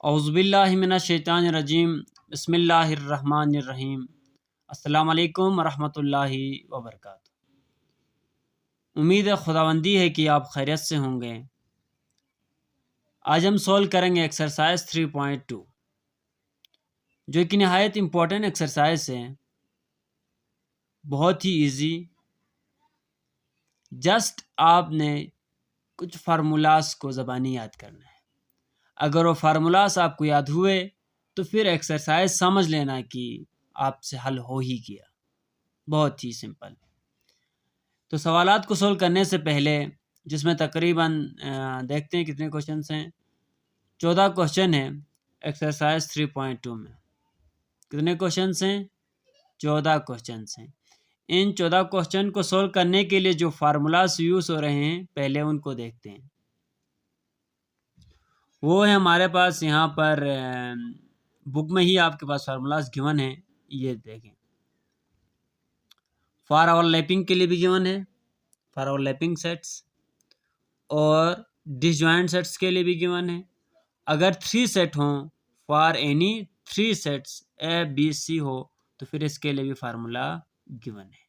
औज़ुबिल्लाहि मिनश्शैतानिर्रजीम बिस्मिल्लाहिर्रहमानिर्रहीम अस्सलामु अलैकुम वरहमतुल्लाहि वबरकातुहू। उम्मीद है खुदावंदी है कि आप खैरियत से होंगे। आज हम सॉल्व करेंगे एक्सरसाइज 3.2 जो कि नहायत इम्पोर्टेंट एक्सरसाइज है, बहुत ही इजी। जस्ट आपने कुछ फार्मूलाज को ज़बानी याद करना है। अगर वो फार्मूलाज आपको याद हुए तो फिर एक्सरसाइज समझ लेना कि आपसे हल हो ही गया। बहुत ही सिंपल। तो सवालात को सोल्व करने से पहले, जिसमें तकरीबन देखते हैं कितने क्वेश्चंस हैं। 14 क्वेश्चन है एक्सरसाइज 3.2 में। कितने क्वेश्चंस हैं? 14 क्वेश्चंस हैं। इन 14 क्वेश्चन को सोल्व करने के लिए जो फार्मूलाज यूज़ हो रहे हैं, पहले उनको देखते हैं। वो है हमारे पास यहाँ पर बुक में ही आपके पास फार्मूलाज गिवन है। ये देखें, फॉर ओवरलैपिंग के लिए भी गिवन है, फॉर ओवरलैपिंग सेट्स, और डिसजॉइंट सेट्स के लिए भी गिवन है। अगर 3 सेट हों, for any 3 sets A B C हो, तो फिर इसके लिए भी फार्मूला गिवन है।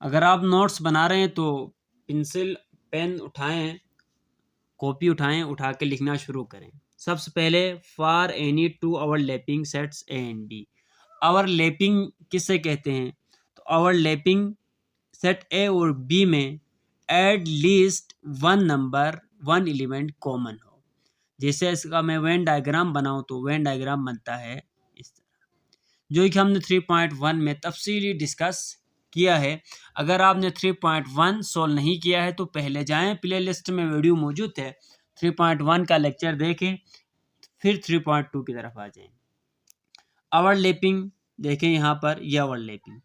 अगर आप नोट्स बना रहे हैं तो पेंसिल पेन उठाएं, कॉपी उठाएं, उठा के लिखना शुरू करें। सबसे पहले for any 2 overlapping sets A and B. Overlapping किससे कहते हैं? तो ओवरलैपिंग सेट ए और बी में eight least one element common हो। जैसे इसका मैं वेन डायग्राम बनाऊं तो वेन डायग्राम बनता है इस तरह, जो कि हमने 3.1 में तफसीली डिस्कस किया है। अगर आपने 3.1 सोल्व नहीं किया है तो पहले जाएं, प्लेलिस्ट में वीडियो मौजूद है, 3.1 का लेक्चर देखें, फिर 3.2 की तरफ आ जाएं। ओवरलैपिंग देखें, यहाँ पर यह ओवरलैपिंग,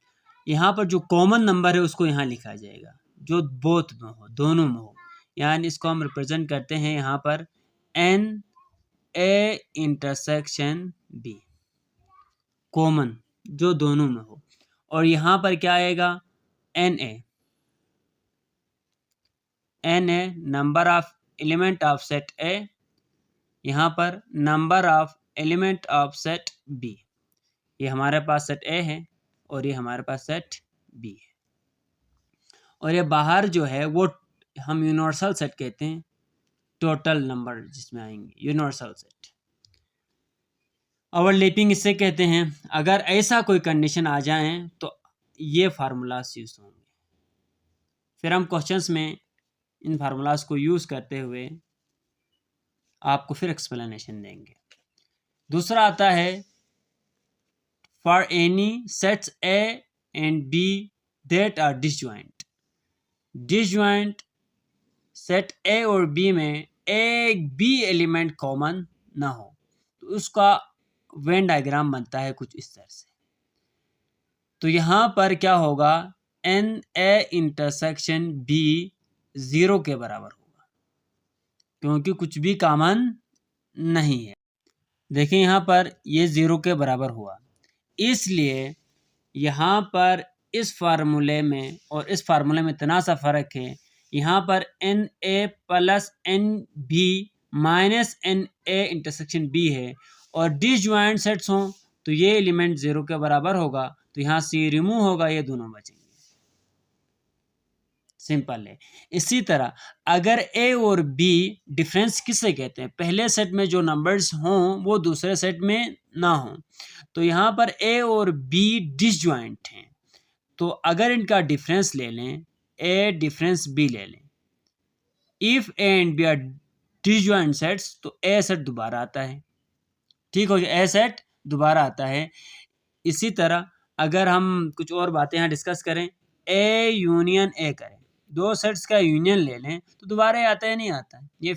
यहाँ पर जो कॉमन नंबर है उसको यहाँ लिखा जाएगा, जो बोथ में हो, दोनों में हो। यानी इसको हम रिप्रेजेंट करते हैं यहाँ पर n A intersection B, common जो दोनों में हो। और यहाँ पर क्या आएगा? N A number of element of set A, यहाँ पर number of element of set B. ये हमारे पास सेट ए है और ये हमारे पास सेट बी है। और ये बाहर जो है वो हम यूनिवर्सल सेट कहते हैं, टोटल नंबर जिसमें आएंगे यूनिवर्सल सेट। ओवरलैपिंग इससे कहते हैं। अगर ऐसा कोई कंडीशन आ जाए तो ये फार्मूलाज यूज होंगे। फिर हम क्वेश्चंस में इन फार्मूलाज को यूज करते हुए आपको फिर एक्सप्लेनेशन देंगे। दूसरा आता है for any sets A and B that are disjoint. Disjoint set A और बी में एक भी एलिमेंट कॉमन ना हो तो उसका वेन डायग्राम बनता है कुछ इस तरह से। तो यहाँ पर क्या होगा? एन ए इंटरसेक्शन बी 0 के बराबर होगा, क्योंकि कुछ भी कॉमन नहीं है। देखिए यहाँ पर ये 0 के बराबर हुआ, इसलिए यहाँ पर इस फार्मूले में और इस फार्मूले में इतना सा फ़र्क है। यहाँ पर n A plus n B minus n A intersection B है, और डिसजॉइंट सेट्स हों तो ये एलिमेंट 0 के बराबर होगा, तो यहाँ सी रिमूव होगा, ये दोनों बचेंगे। सिंपल है। इसी तरह अगर ए और बी डिफरेंस किससे कहते हैं? पहले सेट में जो नंबर्स हों वो दूसरे सेट में ना हों। तो यहाँ पर ए और बी डिसजॉइंट हैं, तो अगर इनका डिफरेंस ले लें, ए डिफरेंस बी ले लें, if A and B are disjoint sets, तो ए सेट दोबारा आता है। ठीक हो गया, ए सेट दोबारा आता है। इसी तरह अगर हम कुछ और बातें यहाँ डिस्कस करें, ए यूनियन ए करें, दो सेट्स का यूनियन ले लें तो दोबारा आता है, नहीं आता है। ये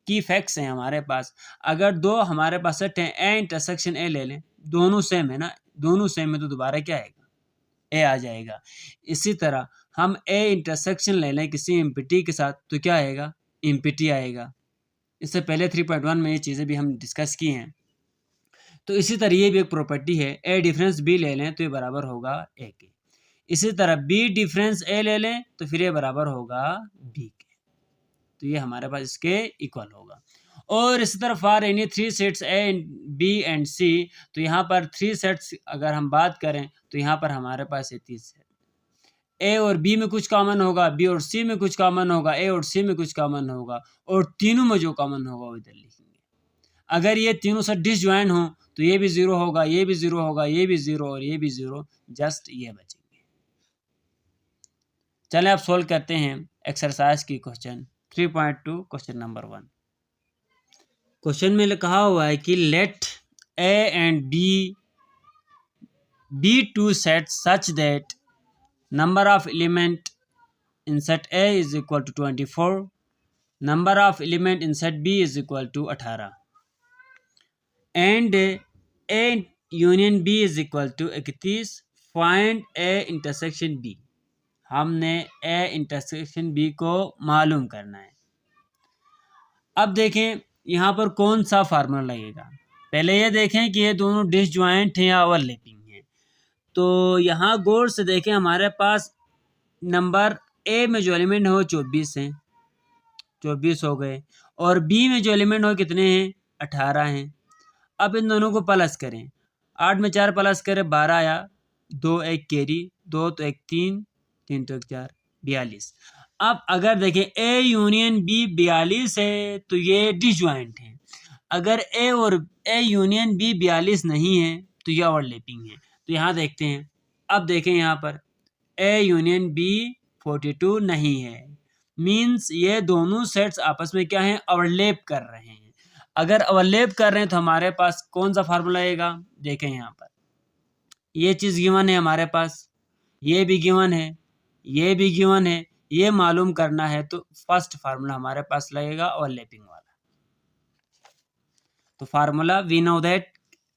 की फैक्ट्स हैं हमारे पास। अगर दो हमारे पास सेट हैं, ए इंटरसेक्शन ए ले लें, दोनों सेम है ना, दोनों सेम है तो दोबारा क्या आएगा? ए आ जाएगा। इसी तरह हम ए इंटरसेक्शन ले लें किसी एम्पिटी के साथ तो क्या आएगा? एम्पिटी आएगा। इससे पहले 3.1 में ये चीज़ें भी हम डिस्कस की हैं। तो इसी तरह ये भी एक प्रॉपर्टी है, ए डिफरेंस बी ले लें तो ये बराबर होगा ए के। इसी तरह बी डिफरेंस ए ले लें तो फिर ये बराबर होगा बी के। तो ये हमारे पास इसके इक्वल होगा। और इसी तरह for any three sets A B and C, तो यहाँ पर थ्री सेट्स अगर हम बात करें तो यहाँ पर हमारे पास ये 30 है। ए और बी में कुछ कॉमन होगा, बी और सी में कुछ कॉमन होगा, ए और सी में कुछ कॉमन होगा, और तीनों में जो कॉमन होगा वो इधर लिखेंगे। अगर ये तीनों से डिसजॉइन हो तो ये भी 0 होगा, ये भी 0 होगा, ये भी 0 और ये भी 0, जस्ट ये बचेंगे। चलें अब सोल्व करते हैं एक्सरसाइज की क्वेश्चन 3.2 क्वेश्चन नंबर 1। क्वेश्चन में कहा हुआ है कि let A and B two sets such that number of element in set A is equal to 24, number of element in set B is equal to 18, and A union B is equal to 31. Find A intersection B. हमने A intersection B को मालूम करना है। अब देखें यहाँ पर कौन सा फार्मूला लगेगा। पहले ये देखें कि ये दोनों डिसजॉइंट हैं या ओवरलैपिंग हैं। तो यहाँ गौर से देखें, हमारे पास नंबर ए में जो एलिमेंट हो 24 हैं, 24 हो गए, और बी में जो एलिमेंट हो कितने हैं 18 हैं। अब इन दोनों को प्लस करें, 8 में 4 प्लस करें 12 आया, 2 एक कैरी, 2 तो 1 3, 3 तो 1 4, 42। अब अगर देखें ए यूनियन बी 42 है तो ये डिसजॉइंट है। अगर ए और ए यूनियन बी 42 नहीं है तो ये ओवरलैपिंग है। तो यहाँ देखते हैं, अब देखें यहाँ पर ए यूनियन बी 42 नहीं है, मीन्स ये दोनों सेट्स आपस में क्या हैं, ओवरलैप कर रहे हैं। अगर ओवरलैप कर रहे हैं तो हमारे पास कौन सा फार्मूला आएगा। देखें यहाँ पर ये चीज़ गिवन है हमारे पास, ये भी गिवन है, ये भी गिवन है, ये मालूम करना है तो फर्स्ट फार्मूला हमारे पास लगेगा ओवरलैपिंग वाला। तो फार्मूला वी नो दैट,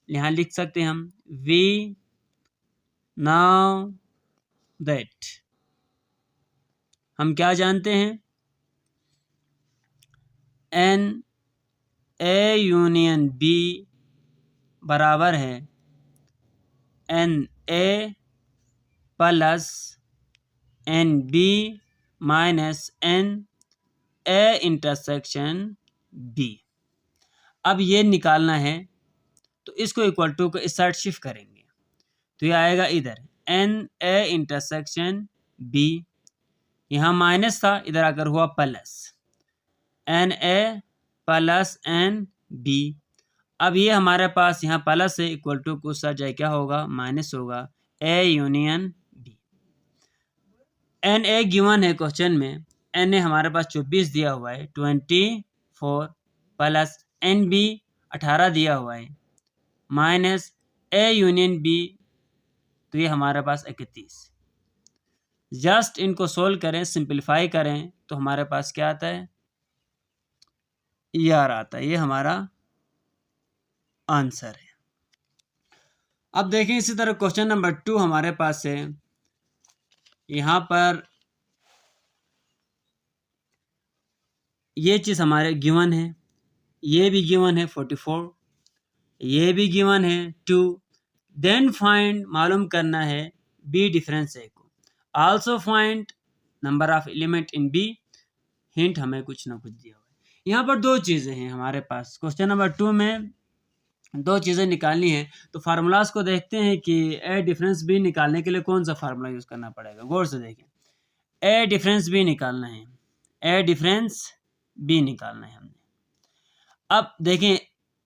यहाँ लिख सकते हैं हम वी नाउ दैट, हम क्या जानते हैं, एन ए यूनियन बी बराबर है n A plus n B minus n A intersection B. अब ये निकालना है तो इसको इक्वल टू को इस साइड शिफ्ट करेंगे तो ये आएगा इधर एन ए इंटरसेक्शन बी, यहाँ माइनस था इधर आकर हुआ plus n A plus n B. अब ये हमारे पास यहाँ प्लस है, इक्वल टू को सर जाए क्या होगा, माइनस होगा A union B. N A given है क्वेश्चन में, एन ए हमारे पास 24 दिया हुआ है 24 प्लस एन बी 18 दिया हुआ है माइनस ए यूनियन बी, तो ये हमारे पास 31। जस्ट इनको सोल्व करें, सिंपलीफाई करें तो हमारे पास क्या आता है, ER आता है। ये हमारा आंसर है। अब देखें इसी तरह क्वेश्चन नंबर 2 हमारे पास है, यहाँ पर ये चीज़ हमारे गिवन है, ये भी गिवन है 44, ये भी गिवन है 2। देन फाइंड, मालूम करना है बी डिफरेंस ए को, also find number of element in B. Hint हमें कुछ ना कुछ दिया हुआ है। यहाँ पर दो चीज़ें हैं हमारे पास, क्वेश्चन नंबर 2 में दो चीज़ें निकालनी है। तो फार्मूलाज को देखते हैं कि ए डिफरेंस बी निकालने के लिए कौन सा फार्मूला यूज़ करना पड़ेगा। गौर से देखें, ए डिफरेंस बी निकालना है, ए डिफरेंस बी निकालना है हमने। अब देखें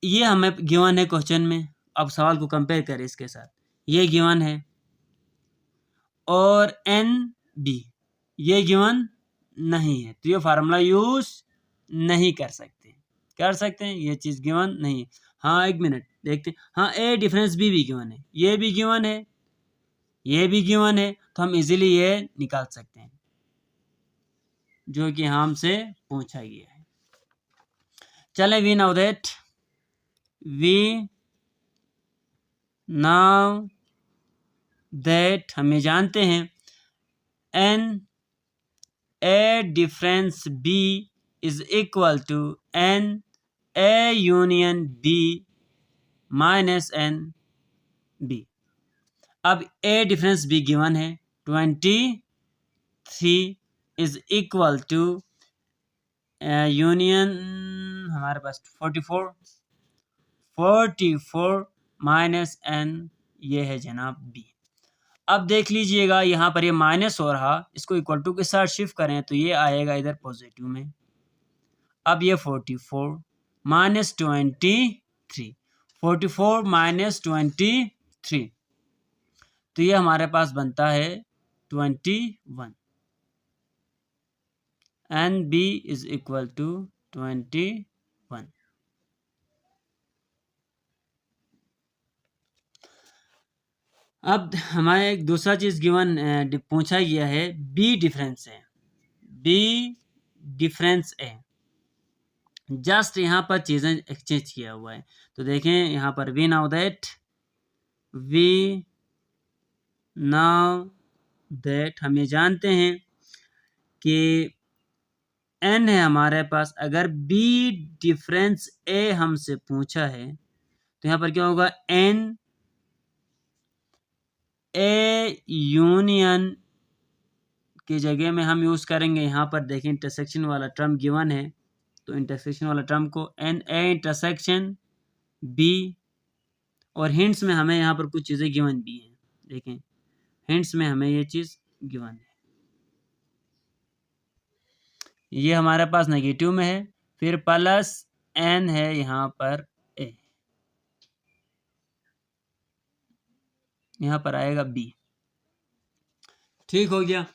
ये हमें गिवन है क्वेश्चन में, अब सवाल को कंपेयर करें इसके साथ, ये गिवन है और एन बी ये गिवन नहीं है, तो ये फार्मूला यूज़ नहीं कर सकते। कर सकते हैं, ये चीज़ गिवन नहीं है। हाँ एक मिनट देखते हैं, हाँ ए डिफरेंस बी भी गिवन है, ये भी गिवन है, ये भी गिवन है, तो हम इजीली ये निकाल सकते हैं जो कि हमसे पूछा गया है। चलें we know that, we know that हमें जानते हैं n A difference B is equal to n A union B minus n B. अब ए डिफरेंस बी गिवन है 23 इज इक्वल टू यूनियन हमारे पास 44 माइनस n, ये है जनाब b। अब देख लीजिएगा यहाँ पर ये माइनस हो रहा, इसको इक्वल टू के साथ शिफ्ट करें तो ये आएगा इधर पॉजिटिव में। अब ये 44 माइनस 23, 44 माइनस 23, तो ये हमारे पास बनता है 21 and b is equal to 21। अब हमारे एक दूसरा चीज गिवन पूछा गया है, बी डिफरेंस है, बी डिफरेंस है। जस्ट यहाँ पर चीजें एक्सचेंज किया हुआ है, तो देखें यहाँ पर वी नाउ दैट हम ये जानते हैं कि n है हमारे पास। अगर b डिफरेंस a हमसे पूछा है तो यहाँ पर क्या होगा, n a यूनियन की जगह में हम यूज करेंगे, यहाँ पर देखें इंटरसेक्शन वाला टर्म गिवन है, तो इंटरसेक्शन वाला टर्म को n a इंटरसेक्शन b, और हिंट्स में हमें यहाँ पर कुछ चीजें गिवन भी हैं। देखें हिंट्स में हमें ये चीज गिवन है, ये हमारे पास नेगेटिव में है, फिर प्लस n है यहाँ पर a, यहाँ पर आएगा b। ठीक हो गया।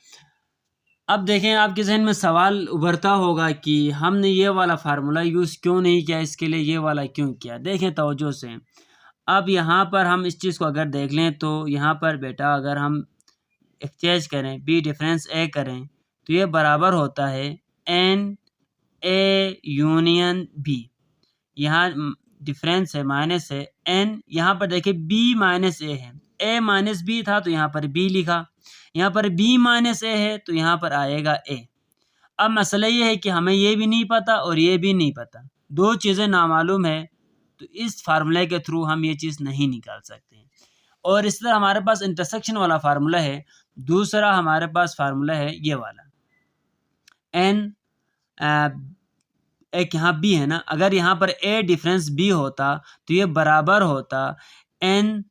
अब देखें आपके जहन में सवाल उभरता होगा कि हमने ये वाला फार्मूला यूज क्यों नहीं किया, इसके लिए ये वाला क्यों किया। देखें तवज्जो से, अब यहाँ पर हम इस चीज़ को अगर देख लें तो यहाँ पर बेटा अगर हम एक्सचेंज करें, बी डिफरेंस ए करें, तो ये बराबर होता है एन ए यूनियन बी। यहाँ डिफरेंस है माइनस है एन, यहाँ पर देखिए बी माइनस ए है, ए माइनस बी था तो यहाँ पर बी लिखा, यहाँ पर बी माइनस ए है तो यहाँ पर आएगा ए। अब मसला ये है कि हमें ये भी नहीं पता और ये भी नहीं पता, दो चीज़ें नामालूम है, तो इस फार्मूले के थ्रू हम ये चीज़ नहीं निकाल सकते। और इस तरह हमारे पास इंटरसेक्शन वाला फार्मूला है, दूसरा हमारे पास फार्मूला है ये वाला एन, एक यहाँ बी है ना, अगर यहाँ पर ए डिफरेंस बी होता तो ये बराबर होता एन,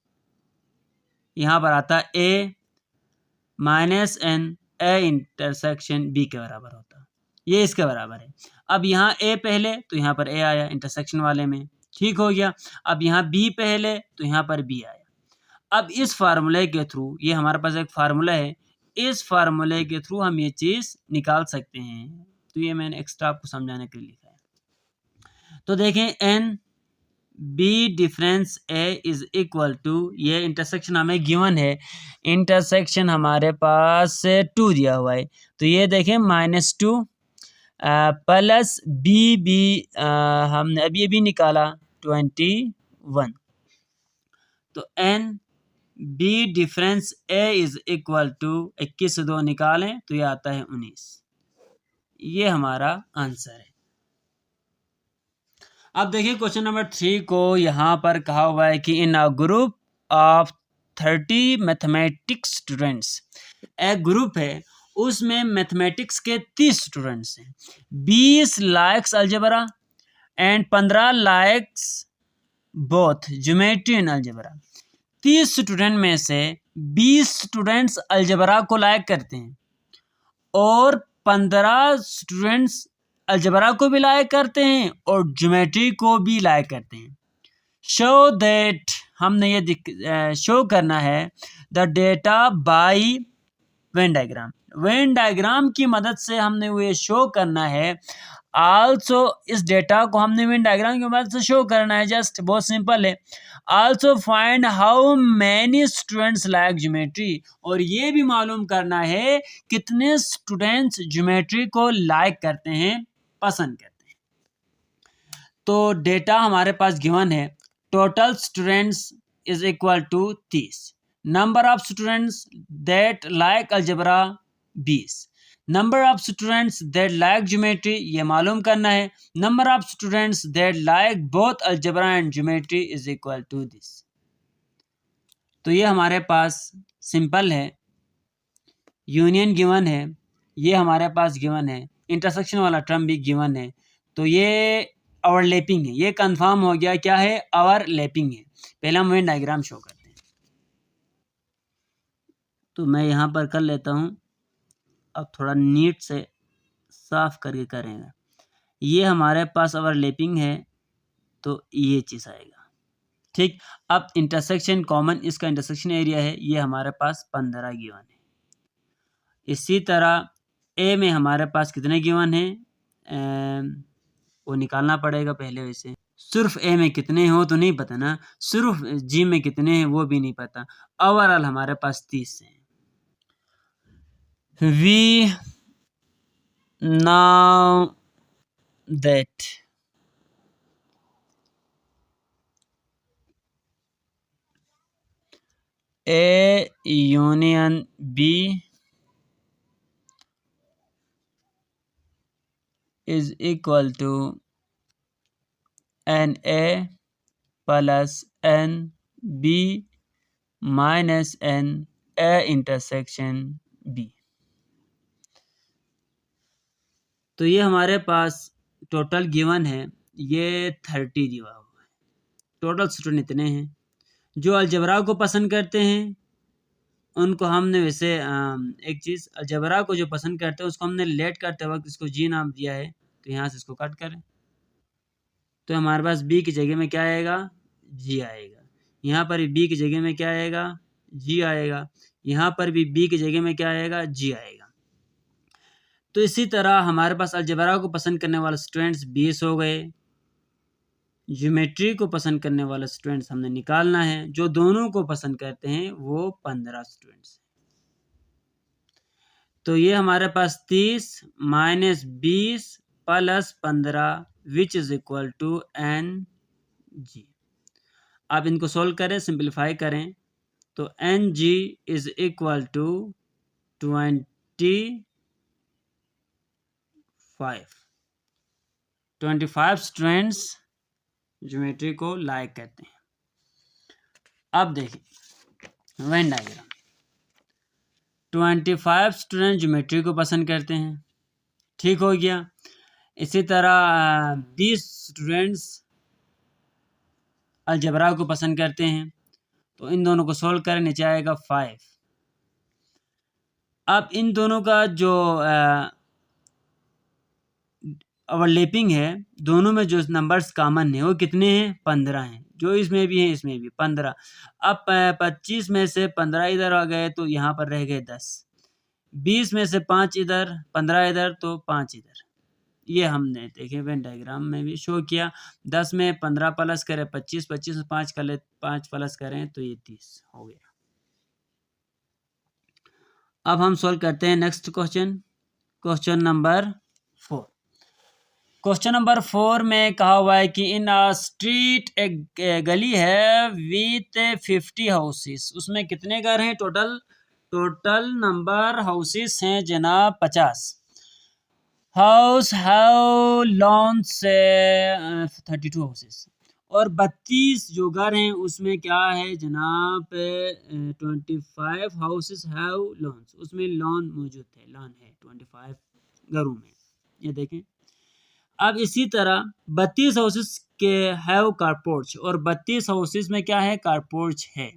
यहाँ पर आता A minus n, A intersection B के बराबर होता, ये इसके बराबर है। अब यहाँ ए पहले तो यहाँ पर ए आया इंटरसेक्शन वाले में, ठीक हो गया। अब यहाँ बी पहले तो यहाँ पर बी आया। अब इस फार्मूले के थ्रू, ये हमारे पास एक फार्मूला है, इस फार्मूले के थ्रू हम ये चीज़ निकाल सकते हैं, तो ये मैंने एक्स्ट्रा आपको समझाने के लिए लिखा है। तो देखें n B difference A is equal to, ये इंटरसेक्शन हमें गिवन है, इंटरसेक्शन हमारे पास 2 दिया हुआ है, तो ये देखें -2 प्लस बी हमने अभी अभी निकाला 21, तो n B difference A is equal to 21 से 2 निकालें तो ये आता है 19, ये हमारा आंसर है। अब देखिए क्वेश्चन नंबर 3 को, यहाँ पर कहा हुआ है कि in a group of 30 mathematics students, एक ग्रुप है उसमें मैथमेटिक्स के 30 स्टूडेंट्स हैं, 20 likes algebra and 15 likes both geometry and algebra. 30 student में से 20 स्टूडेंट्स अलजेब्रा को लाइक करते हैं और 15 स्टूडेंट्स अलजेब्रा को भी लाइक करते हैं और ज्योमेट्री को भी लाइक करते हैं। शो दैट, हमने ये शो करना है the data bye Venn diagram, Venn diagram की मदद से हमने वो ये शो करना है। आल्सो इस डेटा को हमने वेन डायग्राम की मदद से शो करना है, जस्ट बहुत सिंपल है। Also find how many students like geometry, और ये भी मालूम करना है कितने स्टूडेंट्स ज्योमेट्री को लाइक करते हैं, पसंद करते हैं। तो डेटा हमारे पास गिवन है, total students is equal to 30, number of students that like algebra 20, number of students that like geometry ये मालूम करना है, number of students that like both algebra and geometry is equal to this. तो ये हमारे पास simple है, union given है, ये हमारे पास गिवन है, इंटरसेक्शन वाला टर्म भी गिवन है, तो ये ओवरलैपिंग है, ये कंफर्म हो गया क्या है, ओवरलैपिंग है। पहले हम वेन डायग्राम शो करते हैं, तो मैं यहाँ पर कर लेता हूँ, अब थोड़ा नीट से साफ करके करेंगे। ये हमारे पास ओवरलैपिंग है, तो ये चीज़ आएगा, ठीक। अब इंटरसेक्शन कॉमन, इसका इंटरसेक्शन एरिया है, ये हमारे पास 15 गिवन है। इसी तरह ए में हमारे पास कितने गिवन हैं, वो निकालना पड़ेगा पहले। वैसे सिर्फ ए में कितने हो तो नहीं पता ना, सिर्फ जी में कितने हैं वो भी नहीं पता। ओवरऑल हमारे पास 30 हैं। We know that A union B is equal to NA plus NB minus NA intersection B। तो ये हमारे पास टोटल गिवन है, ये 30 दिया हुआ है। टोटल स्टूडेंट इतने हैं। जो अलजबरा को पसंद करते हैं उनको हमने वैसे एक चीज़, अलजबरा को जो पसंद करते हैं उसको हमने लेट करते वक्त इसको जी नाम दिया है, तो यहाँ से इसको कट करें तो हमारे पास बी की जगह में क्या आएगा, जी आएगा। यहाँ पर बी की जगह में क्या आएगा, जी आएगा। यहाँ पर भी बी की जगह में क्या आएगा, जी आएगा। तो इसी तरह हमारे पास अलजबरा को पसंद करने वाले स्टूडेंट्स 20 हो गए। ज्योमेट्री को पसंद करने वाले स्टूडेंट्स हमने निकालना है, जो दोनों को पसंद करते हैं वो 15 स्टूडेंट्स। तो ये हमारे पास 30 minus 20 plus 15 which is equal to n G. आप इनको सोल्व करें, सिंप्लीफाई करें, तो n G is equal to 25 students geometry को लाइक करते हैं। अब देखिए वेन डायग्राम, 25 स्टूडेंट ज्योमेट्री को पसंद करते हैं, ठीक हो गया। इसी तरह 20 स्टूडेंट्स अलजबरा को पसंद करते हैं, तो इन दोनों को सोल्व करें, नीचे आएगा 5। अब इन दोनों का जो ओवरलैपिंग है, दोनों में जो नंबर्स कॉमन है वो कितने हैं, 15 हैं। जो इसमें भी है इसमें भी 15। अब 25 में से 15 इधर आ गए तो यहाँ पर रह गए 10। 20 में से 5 इधर, 15 इधर, तो 5 इधर। ये हमने देखे वेन डायग्राम में भी शो किया। 10 में 15 प्लस करें 25, 25 में 5 कर ले 5 प्लस करें तो ये 30 हो गया। अब हम सॉल्व करते हैं next question, question number 4। Question number 4 में कहा हुआ है कि इन अ स्ट्रीट एक गली है विथ 50 हाउसेस, उसमें कितने घर हैं, टोटल नंबर हाउसेस हैं जनाब 50। हाउस हैव लॉन्स 32 हाउसेस, और 32 जो घर हैं उसमें क्या है जनाब 25 हाउसेस हैव लॉन्स, उसमें लॉन मौजूद है, लॉन है 25 घरों में, ये देखें। अब इसी तरह 32 हाउसेस के हैव कारपोर्च, और 32 हाउसेस में क्या है, कारपोर्च है।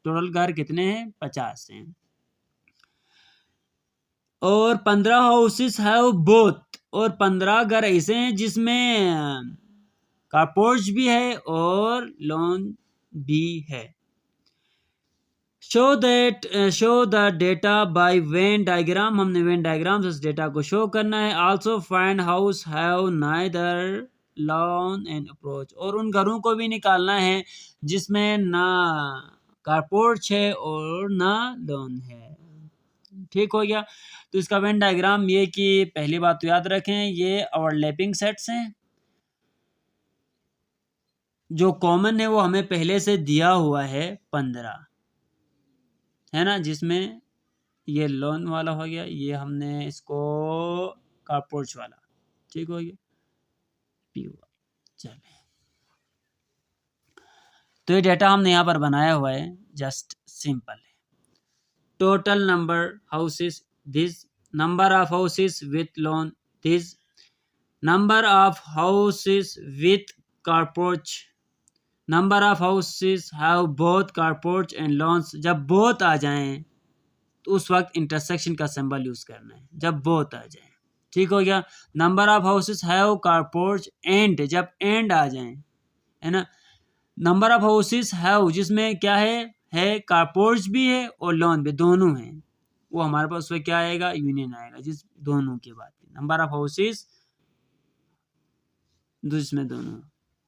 टोटल घर कितने हैं, 50 हैं। और 15 हाउसेस हैव बोथ, और 15 घर ऐसे हैं जिसमें कारपोर्च भी है और लॉन भी है। Show the data bye Venn diagram, हमने वेन डायग्राम से इस डेटा को शो करना है। Also find house have neither lawn and approach, और उन घरों को भी निकालना है जिसमें ना कारपोर्च है और ना लॉन है, ठीक हो गया। तो इसका वेन डायग्राम ये कि पहली बात तो याद रखें, ये ओवरलैपिंग सेट्स हैं। जो कॉमन है वो हमें पहले से दिया हुआ है 15, है ना, जिसमें ये लोन वाला हो गया, ये हमने इसको कारपोर्च वाला, ठीक हो गया, पी हुआ। चले, तो ये डेटा हमने यहाँ पर बनाया हुआ है, जस्ट सिंपल है। Total number houses, this number of houses with lawn this number of houses with car porch, number of houses have both car porch and lawns. जब बोथ आ जाएं तो उस वक्त इंटरसेक्शन का सिंबल यूज करना है, जब बोथ आ जाएं। ठीक हो गया। Number of houses have car porch and, जब एंड आ जाएं, है ना। नंबर ऑफ हाउसेस हैव जिसमें क्या है कार पोर्च भी है और लॉन भी, दोनों हैं, वो हमारे पास उसमें क्या आएगा, यूनियन आएगा, जिस दोनों की बात है। नंबर ऑफ हाउसेस जिसमें दोनों।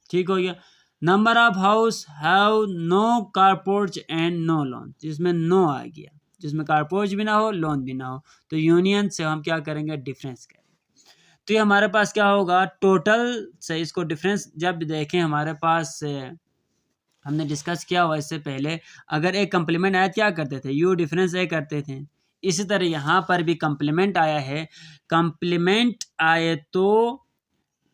ठीक हो गया। Number of house have no car porch and no lawn, जिसमें नो आ गया, जिसमें कार पोर्च भी ना हो लोन भी ना हो, तो यूनियन से हम क्या करेंगे, डिफरेंस करेंगे। तो ये हमारे पास क्या होगा, टोटल से इसको डिफरेंस जब देखें हमारे पास हमने डिस्कस किया हुआ इससे पहले, अगर एक कंप्लीमेंट आया क्या करते थे, यू डिफरेंस ए करते थे। इसी तरह यहाँ पर भी कंप्लीमेंट आया है, कंप्लीमेंट आए तो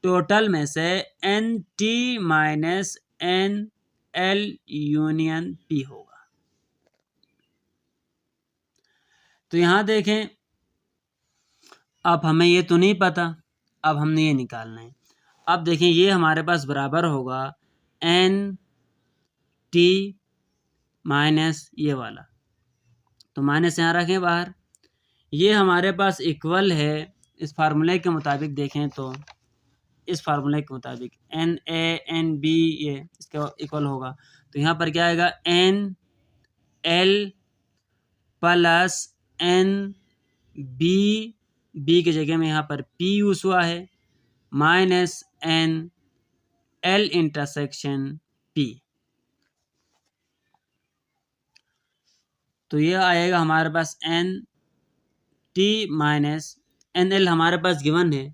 टोटल में से n T minus n L union P होगा। तो यहां देखें, अब हमें ये तो नहीं पता, अब हमने ये निकालना है। अब देखें ये हमारे पास बराबर होगा एन टी माइनस ये वाला, तो माइनस यहाँ रखें बाहर, ये हमारे पास इक्वल है, इस फार्मूले के मुताबिक देखें तो इस फार्मूले के मुताबिक एन ए एन बी ये इसके इक्वल होगा। तो यहाँ पर क्या आएगा, n L plus n B, B की जगह में यहाँ पर पी यूज हुआ है, minus n L intersection P. तो ये आएगा हमारे पास n T minus n L हमारे पास गिवन है,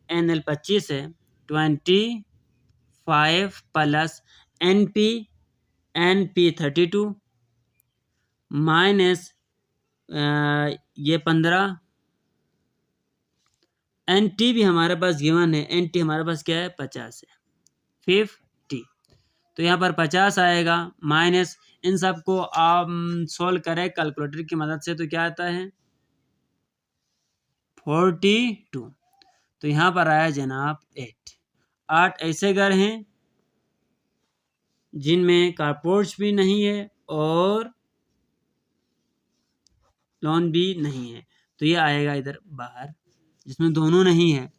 एन एल 25 है, 25 प्लस एन पी 32 माइनस ये 15, एन टी भी हमारे पास गिवन है, एन टी हमारे पास क्या है 50 है, 50। तो यहाँ पर 50 आएगा, माइनस इन सब को आप सोल्व करें कैलकुलेटर की मदद से तो क्या आता है 42। तो यहाँ पर आया जनाब 8 ऐसे घर हैं जिनमें कारपोर्च भी नहीं है और लॉन भी नहीं है, तो ये आएगा इधर बाहर जिसमें दोनों नहीं है।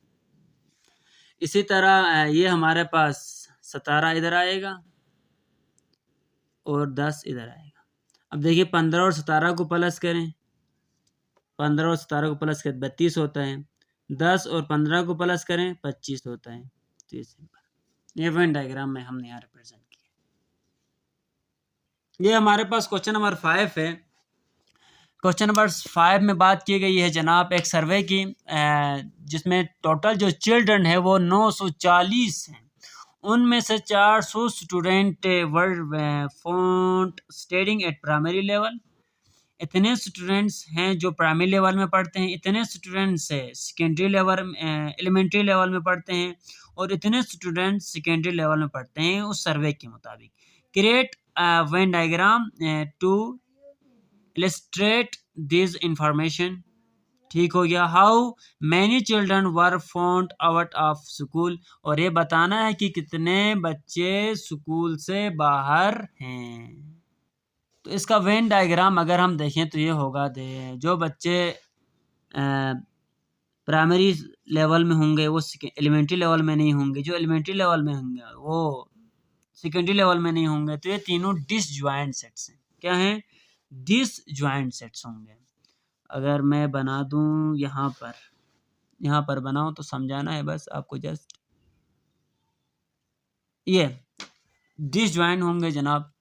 इसी तरह ये हमारे पास 17 इधर आएगा और 10 इधर आएगा। अब देखिए 15 और 17 को प्लस करें, 15 और 17 को प्लस करें 32 होता है, 10 और 15 को प्लस करें 25 होता है। तो ये सिंपल, ये वेन डायग्राम में हमने यहाँ रिप्रेजेंट किया। ये हमारे पास क्वेश्चन नंबर 5 है। क्वेश्चन नंबर 5 में बात की गई है जनाब एक सर्वे की, जिसमें टोटल जो चिल्ड्रन है वो 940 हैं, उनमें से 400 student were found studying at primary level. इतने स्टूडेंट्स हैं जो प्राइमरी लेवल में पढ़ते हैं, इतने students secondary level elementary level में पढ़ते हैं, और इतने स्टूडेंट्स सेकेंडरी लेवल में पढ़ते हैं उस सर्वे के मुताबिक। Create Venn diagram to illustrate this information। ठीक हो गया। How many children were found out of school, और ये बताना है कि कितने बच्चे स्कूल से बाहर हैं। तो इसका वेन डायग्राम अगर हम देखें तो ये होगा, जो बच्चे प्राइमरी लेवल में होंगे वो एलिमेंट्री लेवल में नहीं होंगे, जो एलिमेंट्री लेवल में होंगे वो सेकेंडरी लेवल में नहीं होंगे। तो ये तीनों डिसजॉइंट सेट्स हैं। क्या हैं? डिसजॉइंट सेट्स होंगे। अगर मैं बना दूं यहाँ पर बनाऊं तो समझाना है बस आपको, जस्ट ये डिसजॉइंट होंगे जनाब,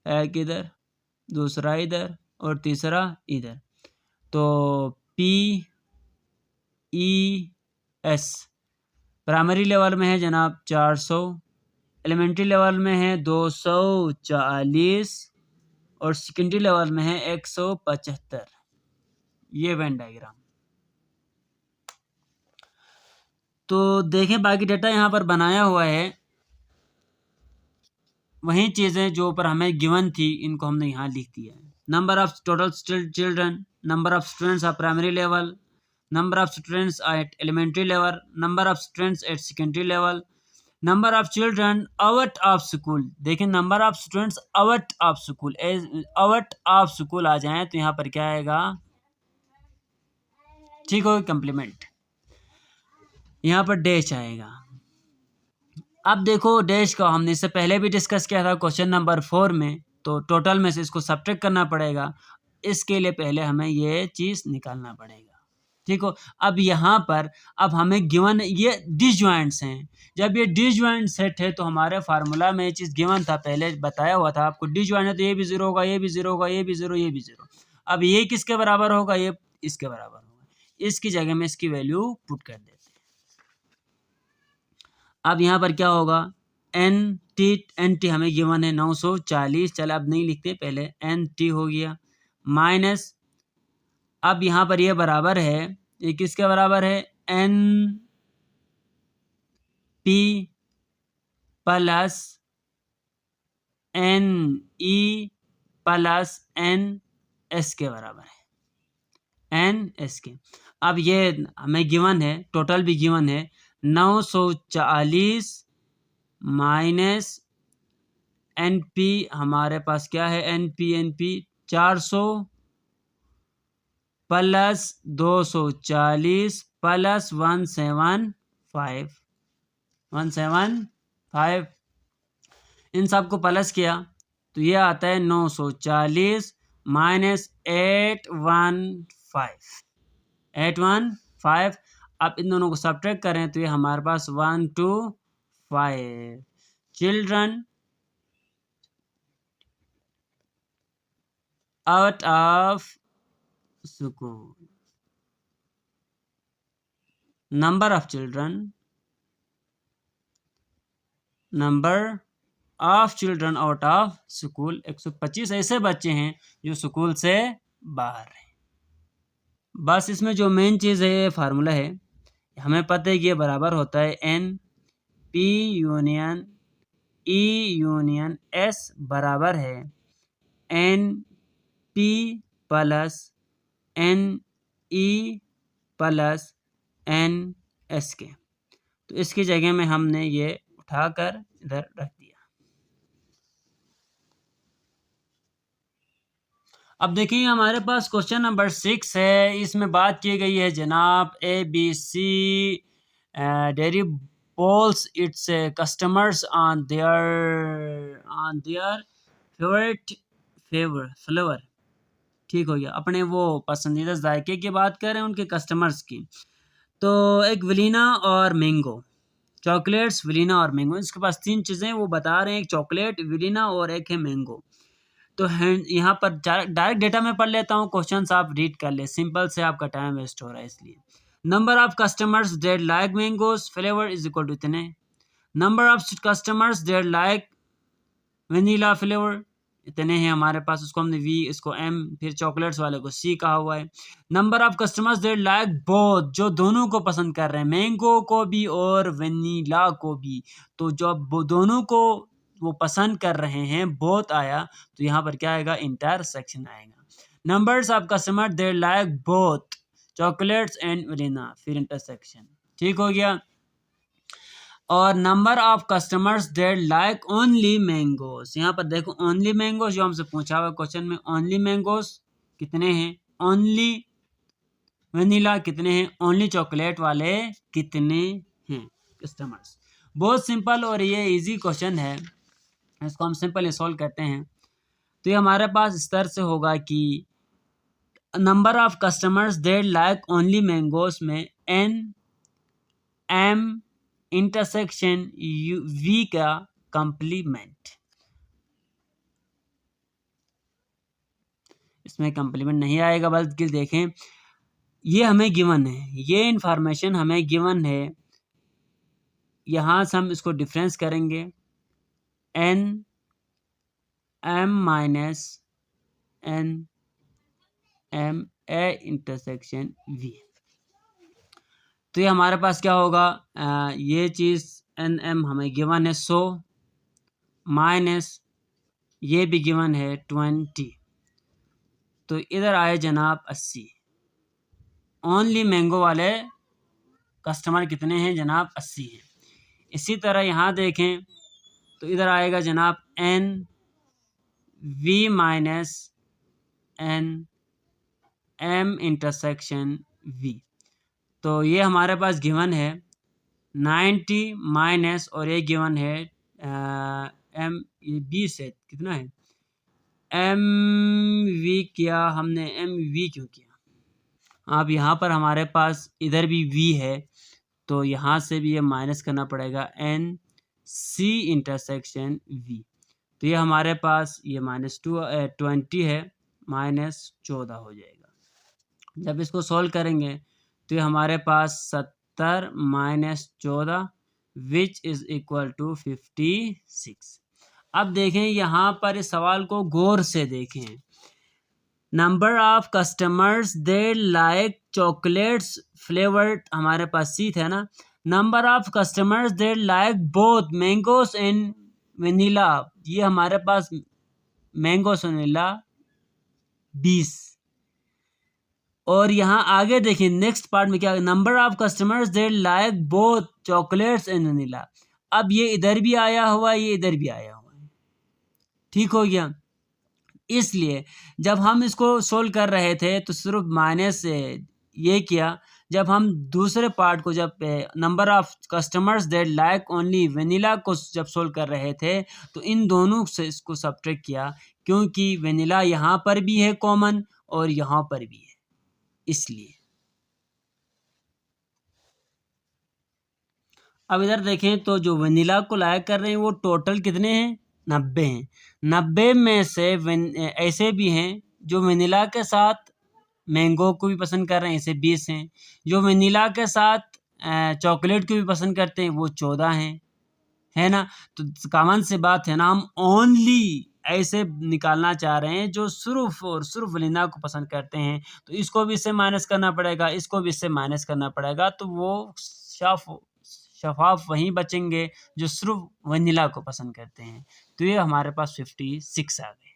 एक इधर, दूसरा इधर और तीसरा इधर। तो P E S primary level में है जनाब 400, एलिमेंट्री लेवल में है 240 और सेकेंडरी लेवल में है 175। ये वेन डायग्राम। तो देखें बाकी डेटा यहाँ पर बनाया हुआ है, वही चीज़ें जो ऊपर हमें गिवन थी इनको हमने यहाँ लिख दिया है। Number of total children, number of students of primary level, number of students at elementary level, number of students at secondary level, number of children out of school. देखें number of students out of school, out of school आ जाए तो यहाँ पर क्या आएगा, ठीक हो, complement, यहाँ पर डैश आएगा। अब देखो डैश का हमने इससे पहले भी डिस्कस किया था क्वेश्चन नंबर 4 में, तो टोटल में से इसको सब्ट्रैक्ट करना पड़ेगा। इसके लिए पहले हमें ये चीज़ निकालना पड़ेगा, ठीक हो। अब यहाँ पर अब हमें गिवन ये डिसजॉइंट्स हैं। जब ये डिसजॉइंट सेट है तो हमारे फार्मूला में ये चीज़ गिवन था, पहले बताया हुआ था आपको, डिसजॉइंट है तो ये भी जीरो होगा, ये भी जीरो होगा, ये भी जीरो, ये भी जीरो। अब ये किसके बराबर होगा, ये इसके बराबर होगा। इसकी जगह में इसकी वैल्यू पुट कर देते हैं। अब यहाँ पर क्या होगा, एन टी हमें गिवन है 940, चल अब नहीं लिखते, पहले एन टी हो गया माइनस, अब यहाँ पर ये बराबर है, ये किसके बराबर है, n P plus n E plus n S के बराबर है, एन एस के। अब ये हमें गिवन है, टोटल भी गिवन है 940 माइनस एन पी, हमारे पास क्या है, एन पी 400 प्लस 240 प्लस 175, इन सबको प्लस किया तो ये आता है 940 माइनस 815। अब इन दोनों को सब्ट्रैक्ट करें तो ये हमारे पास 125 children out of school, number of children out of school, 125 ऐसे बच्चे हैं जो स्कूल से बाहर हैं। बस इसमें जो मेन चीज़ है, ये फार्मूला है, हमें पता है कि ये बराबर होता है n P union E union S बराबर है n P plus n E plus n S के। तो इसकी जगह में हमने ये उठाकर इधर रख दिया। अब देखिए हमारे पास क्वेश्चन नंबर 6 है, इसमें बात की गई है जनाब ABC dairy polls its customers on their favourite flavour, ठीक हो गया, अपने वो पसंदीदा जायके की बात कर रहे हैं उनके कस्टमर्स की। तो एक वलीना और मैंगो, चॉकलेट्स, वलीना और मैंगो, इसके पास 3 चीज़ें वो बता रहे हैं, एक चॉकलेट, वलीना और एक है मैंगो। तो यहाँ पर डायरेक्ट डेटा में पढ़ लेता हूँ, क्वेश्चन आप रीड कर ले, सिंपल से आपका टाइम वेस्ट हो रहा है इसलिए। Number of customers that like mangoes flavour is equal to इतने, number of customers that like vanilla flavour इतने हैं हमारे पास, उसको हमने वी, इसको एम, फिर चॉकलेट्स वाले को सी कहा हुआ है। Number of customers that like both, जो दोनों को पसंद कर रहे हैं, मैंगो को भी और वनीला को भी, तो जब दोनों को वो पसंद कर रहे हैं, बोथ आया तो यहाँ पर क्या आएगा, इंटरसेक्शन आएगा। Numbers of customer there like both chocolates and vanilla, फिर इंटरसेक्शन, ठीक हो गया। और number of customers there like only mangoes, यहाँ पर देखो ओनली मैंगोस जो हमसे पूछा हुआ क्वेश्चन में, ओनली मैंगोस कितने हैं, ओनली वनीला कितने हैं, ओनली चॉकलेट वाले कितने हैं कस्टमर्स। बहुत सिंपल और ये इजी क्वेश्चन है, इसको हम सिंपली सॉल्व करते हैं। तो ये हमारे पास इस तरह से होगा कि number of customers there like only mangoes में एन एम इंटरसेक्शन वी का कंप्लीमेंट, इसमें कंप्लीमेंट नहीं आएगा, बल्कि देखें ये हमें गिवन है, ये इंफॉर्मेशन हमें गिवन है, यहाँ से हम इसको डिफरेंस करेंगे, n M minus n M A intersection V. तो ये हमारे पास क्या होगा, ये चीज़ एन एम हमें गिवन है 100 माइनस ये भी गिवन है 20, तो इधर आए जनाब 80, ओनली मैंगो वाले कस्टमर कितने हैं जनाब? 80 हैं। इसी तरह यहाँ देखें तो इधर आएगा जनाब n V minus n M intersection V. तो ये हमारे पास गिवन है 90 माइनस और ये गिवन है एम बी से कितना है एम वी किया हमने, एम वी क्यों किया? अब यहाँ पर हमारे पास इधर भी वी है तो यहाँ से भी ये माइनस करना पड़ेगा एन सी इंटरसेक्शन वी। तो ये हमारे पास ये -20 है, -14 हो जाएगा। जब इसको सॉल्व करेंगे तो ये हमारे पास 70 minus 14 which is equal to 56। अब देखें यहाँ पर इस सवाल को गौर से देखें। Number of customers they like chocolates flavoured, हमारे पास सी था ना। Number of customers they like both mangoes and vanilla, ये हमारे पास मैंगोस वनीला 20। और यहाँ आगे देखिए नेक्स्ट पार्ट में क्या, number of customers they like both chocolates and vanilla. अब ये इधर भी आया हुआ है, ये इधर भी आया हुआ है, ठीक हो गया। इसलिए जब हम इसको सोल्व कर रहे थे तो सिर्फ माइनस ये किया। जब हम दूसरे पार्ट को, जब number of customers that like only vanilla को जब सोल्व कर रहे थे तो इन दोनों से इसको सब्ट्रैक्ट किया, क्योंकि वेनिला यहाँ पर भी है कॉमन और यहाँ पर भी है, इसलिए। अब इधर देखें तो जो वेनिला को लाइक कर रहे हैं वो टोटल कितने हैं? 90 हैं। 90 में से ऐसे भी हैं जो वेनिला के साथ मैंगो को भी पसंद कर रहे हैं, ऐसे 20 हैं। जो वेनिला के साथ चॉकलेट को भी पसंद करते हैं वो 14 हैं, है ना। तो कॉमन सी बात है ना, हम ओनली ऐसे निकालना चाह रहे हैं जो सिर्फ और सिर्फ वेनिला को पसंद करते हैं। तो इसको भी इससे माइनस करना पड़ेगा, इसको भी इससे माइनस करना पड़ेगा, तो वो शफाफ वहीं बचेंगे जो सिर्फ वनीला को पसंद करते हैं। तो ये हमारे पास 56 आ गए।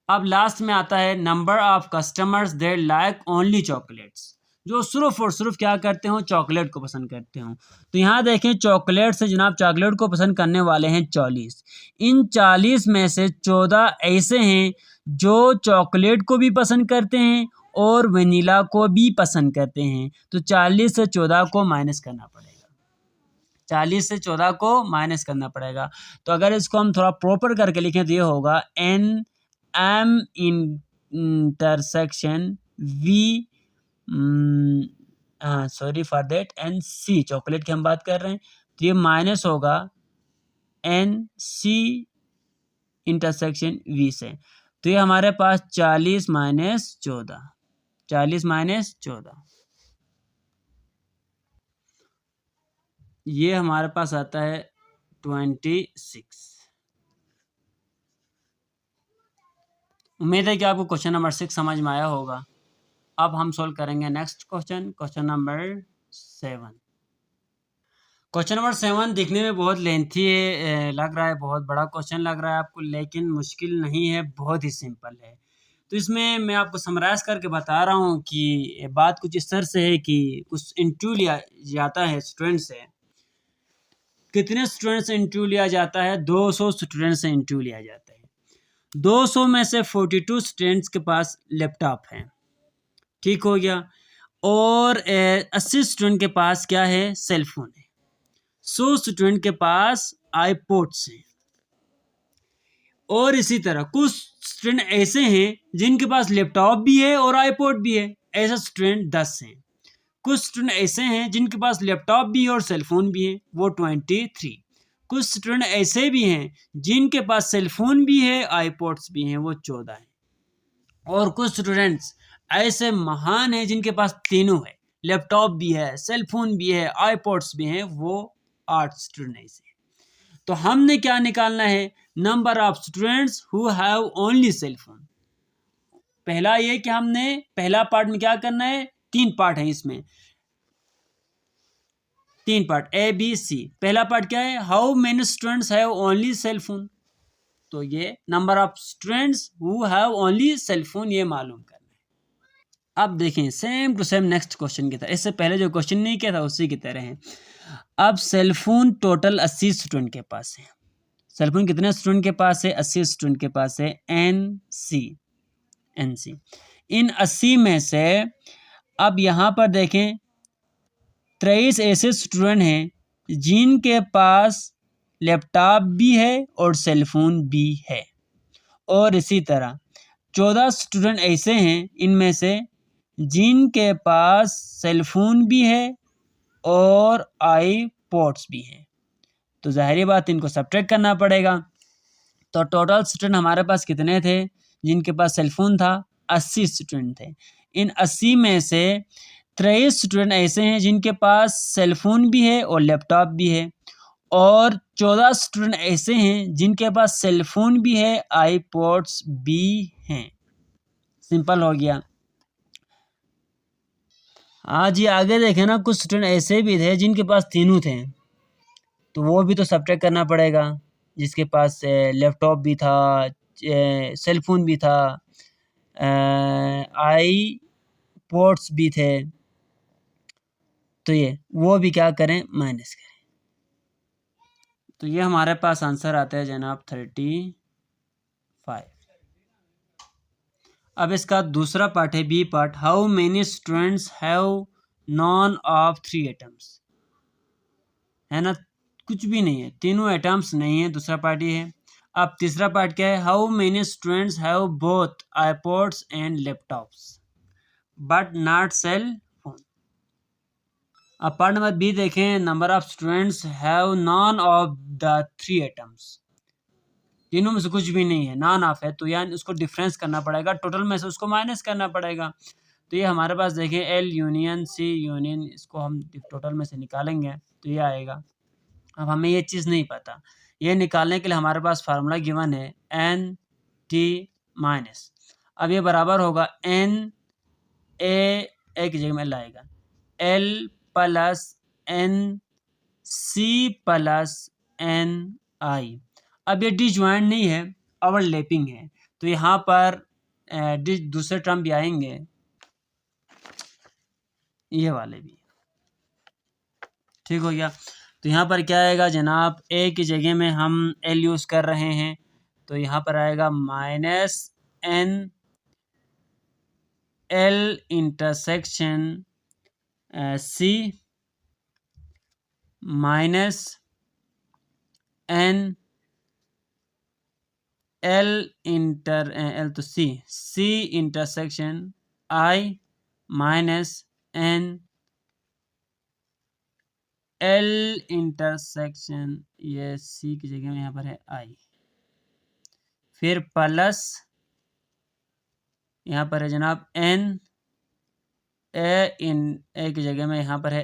अब लास्ट में आता है number of customers that like only chocolates, जो सिर्फ और सिर्फ क्या करते हो? चॉकलेट को पसंद करते हो। तो यहाँ देखें चॉकलेट से जनाब चॉकलेट को पसंद करने वाले हैं 40। इन 40 में से 14 ऐसे हैं जो चॉकलेट को भी पसंद करते हैं और वनीला को भी पसंद करते हैं। तो 40 से 14 को माइनस करना पड़ेगा, 40 से 14 को माइनस करना पड़ेगा। तो अगर इसको हम थोड़ा प्रॉपर करके लिखें तो ये होगा n M intersection V, sorry for that, n C, chocolate की हम बात कर रहे हैं, तो ये माइनस होगा एन सी इंटरसेक्शन वी से। तो ये हमारे पास 40 माइनस 14, 40 माइनस 14, ये हमारे पास आता है 26। उम्मीद है कि आपको क्वेश्चन नंबर 6 समझ में आया होगा। अब हम सॉल्व करेंगे next question, question number 7। Question number 7 दिखने में बहुत लेंथी है, लग रहा है बहुत बड़ा क्वेश्चन लग रहा है आपको, लेकिन मुश्किल नहीं है, बहुत ही सिंपल है। तो इसमें मैं आपको समराइज करके बता रहा हूँ कि बात कुछ इस तरह से है कि कुछ इंटरव्यू लिया जाता है स्टूडेंट से। कितने स्टूडेंट से इंटरव्यू लिया जाता है? 200 स्टूडेंट से इंटरव्यू लिया जाता है। 200 में से 42 स्टूडेंट्स के पास लैपटॉप है, ठीक हो गया। और 80 स्टूडेंट के पास क्या है? सेल फोन है। 100 स्टूडेंट के पास आईपॉड्स हैं। और इसी तरह कुछ स्टूडेंट ऐसे हैं जिनके पास लैपटॉप भी है और आईपॉड भी है, ऐसे स्टूडेंट 10 हैं। कुछ स्टूडेंट ऐसे हैं जिनके पास लैपटॉप भी है और सेलफोन भी है, वो 23। कुछ स्टूडेंट ऐसे भी हैं जिनके पास सेलफोन भी है आईपॉड्स भी हैं, वो 14 हैं। और कुछ स्टूडेंट्स ऐसे महान हैं जिनके पास तीनों है, लैपटॉप भी है, सेलफोन भी है, आईपॉड्स भी हैं, वो 8 स्टूडेंट ऐसे हैं। तो हमने क्या निकालना है? Number of students who have only cellphone. पहला ये कि हमने पहला पार्ट में क्या करना है, 3 पार्ट है इसमें, 3 पार्ट ए बी सी। पहला पार्ट क्या है? How many students have only cellphone. तो ये number of students who have only cellphone ये मालूम करना है। अब देखें same to same next question की तरह, इससे पहले जो क्वेश्चन नहीं किया था उसी की तरह है। अब सेलफोन टोटल 80 स्टूडेंट के पास है। सेलफोन कितने स्टूडेंट के पास है? 80 स्टूडेंट के पास है। NC इन 80 में से अब यहाँ पर देखें 23 ऐसे स्टूडेंट हैं जिनके पास लैपटॉप भी है और सेलफोन भी है, और इसी तरह 14 स्टूडेंट ऐसे हैं इनमें से जिनके पास सेलफोन भी है और आईपॉड्स भी हैं। तो जाहिर बात इनको सब्ट्रैक्ट करना पड़ेगा। तो टोटल स्टूडेंट हमारे पास कितने थे जिनके पास सेलफोन था? 80 स्टूडेंट थे। इन 80 में से 23 स्टूडेंट ऐसे हैं जिनके पास सेलफोन भी है और लैपटॉप भी है, और 14 स्टूडेंट ऐसे हैं जिनके पास सेलफोन भी है, आईपॉड्स भी हैं। सिंपल हो गया। आज ये आगे देखें ना, कुछ स्टूडेंट ऐसे भी थे जिनके पास तीनों थे, तो वो भी तो सब्ट्रैक्ट करना पड़ेगा। जिसके पास लैपटॉप भी था, सेलफोन भी था, आईपॉड्स भी थे, तो ये वो भी क्या करें? माइनस करें। तो ये हमारे पास आंसर आता है जनाब 35। अब इसका दूसरा पार्ट है B part. How many students have none of 3 items, है ना, कुछ भी नहीं है, तीनों एटम्स नहीं है, दूसरा पार्ट ये है। अब तीसरा पार्ट क्या है? How many students have both iPods and laptops but not cell phone. अब पार्ट नंबर बी देखें। Number of students have none of the 3 items, तीनों में से कुछ भी नहीं है, नॉन ऑफ है, तो यानी उसको डिफरेंस करना पड़ेगा, टोटल में से उसको माइनस करना पड़ेगा। तो ये हमारे पास देखें L यूनियन C यूनियन, इसको हम टोटल में से निकालेंगे तो ये आएगा। अब हमें ये चीज़ नहीं पता, ये निकालने के लिए हमारे पास फार्मूला गिवन है NT माइनस। अब ये बराबर होगा NA की जगह में लाएगा L plus NC plus NI। अब ये डिजॉइंट नहीं है, ओवरलैपिंग है, तो यहाँ पर दूसरे टर्म भी आएंगे, ये वाले भी। ठीक हो गया। तो यहाँ पर क्या आएगा जनाब? ए की जगह में हम एल यूज़ कर रहे हैं, तो यहाँ पर आएगा minus n L intersection C minus n L तो C intersection I minus n L intersection, ये सी की जगह में यहाँ पर है आई, फिर प्लस यहाँ पर है जनाब एन ए की जगह में यहाँ पर है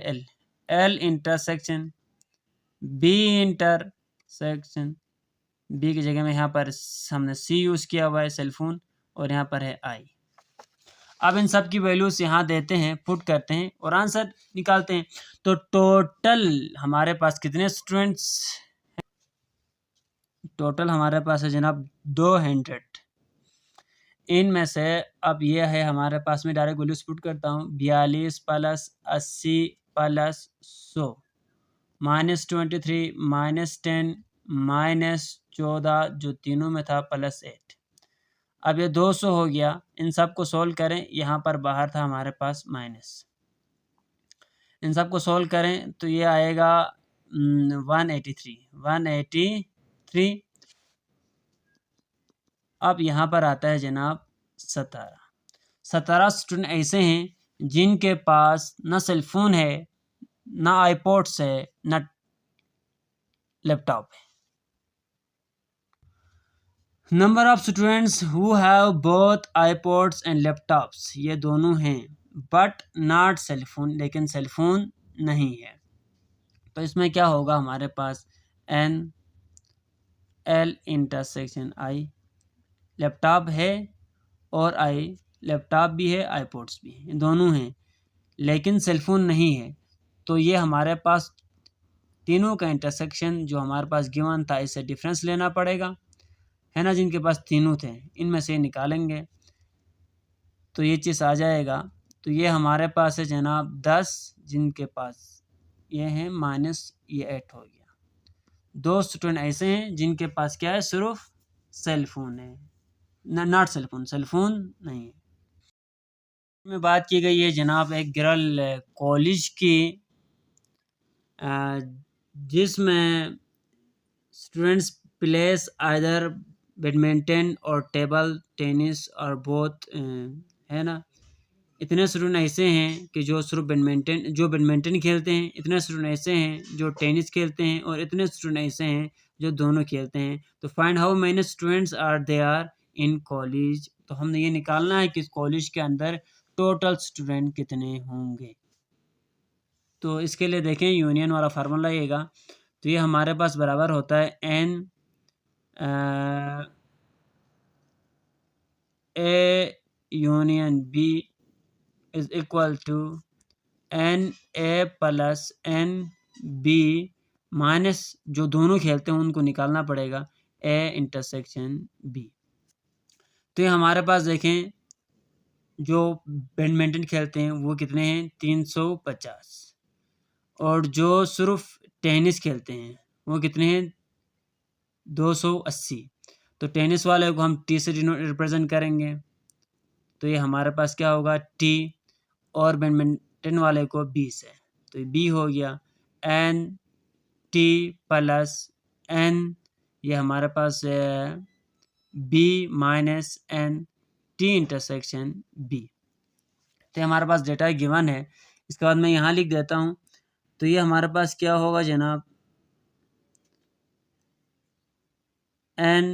एल इंटरसेक्शन बी की जगह में यहाँ पर हमने सी यूज़ किया हुआ है सेलफोन, और यहाँ पर है आई। अब इन सब की वैल्यूज यहाँ देते हैं, पुट करते हैं और आंसर निकालते हैं। तो टोटल हमारे पास कितने स्टूडेंट्स? टोटल हमारे पास है जनाब 200। इनमें से अब ये है हमारे पास में, डायरेक्ट वैल्यूज पुट करता हूँ, 42 plus 80 plus 100 minus 23 minus 10 minus 14 जो तीनों में था प्लस 8। अब ये 200 हो गया। इन सब को सोल्व करें, यहाँ पर बाहर था हमारे पास माइनस, इन सब को सोल्व करें तो ये आएगा 183। अब यहाँ पर आता है जनाब 17 स्टूडेंट ऐसे हैं जिनके पास ना सेलफोन है, ना आईपॉड्स है, ना लैपटॉप है। Number of students who have both iPods and laptops, ये दोनों हैं, बट नॉट सेलफोन, लेकिन सेलफोन नहीं है। तो इसमें क्या होगा? हमारे पास एन एल इंटरसेक्शन आई, लैपटॉप है और आई, लैपटॉप भी है, आईपॉड्स भी है, दोनों हैं, लेकिन सेलफोन नहीं है। तो ये हमारे पास तीनों का इंटरसेक्शन जो हमारे पास गिवन था, इससे डिफरेंस लेना पड़ेगा, है ना। जिनके पास तीनों थे इनमें से निकालेंगे तो ये चीज़ आ जाएगा तो ये हमारे पास है जनाब 10, जिनके पास ये है माइनस ये 8 हो गया। 2 स्टूडेंट ऐसे हैं जिनके पास क्या है, सिर्फ सेल फोन है, not cell phone, cell phone नहीं है। में बात की गई है जनाब एक गर्ल कॉलेज की, जिसमें स्टूडेंट्स प्लेस आइदर बैडमिंटन और टेबल टेनिस और बोथ, है ना। इतने स्टूडेंट ऐसे हैं कि जो सिर्फ बैडमिंटन खेलते हैं, इतने स्टूडेंट ऐसे हैं जो टेनिस खेलते हैं, और इतने स्टूडेंट ऐसे हैं जो दोनों खेलते हैं। तो find how many students are there in college. तो हमने ये निकालना है कि इस कॉलेज के अंदर टोटल स्टूडेंट कितने होंगे। तो इसके लिए देखें यूनियन वाला फार्मूला लगेगा। तो ये हमारे पास बराबर होता है n A union B is equal to n A plus n B minus जो दोनों खेलते हैं उनको निकालना पड़ेगा, ए इंटरसेक्शन बी। तो ये हमारे पास देखें जो बैडमिंटन खेलते हैं वो कितने हैं, 350, और जो सिर्फ टेनिस खेलते हैं वो कितने हैं, 280। तो टेनिस वाले को हम टी से रिप्रेजेंट करेंगे, तो ये हमारे पास क्या होगा टी, और बैडमिंटन वाले को बी से, तो ये बी हो गया। एन टी प्लस एन, ये हमारे पास B minus n T intersection B. तो हमारे पास डेटा गिवन है। इसके बाद मैं यहाँ लिख देता हूँ। तो ये हमारे पास क्या होगा जनाब, n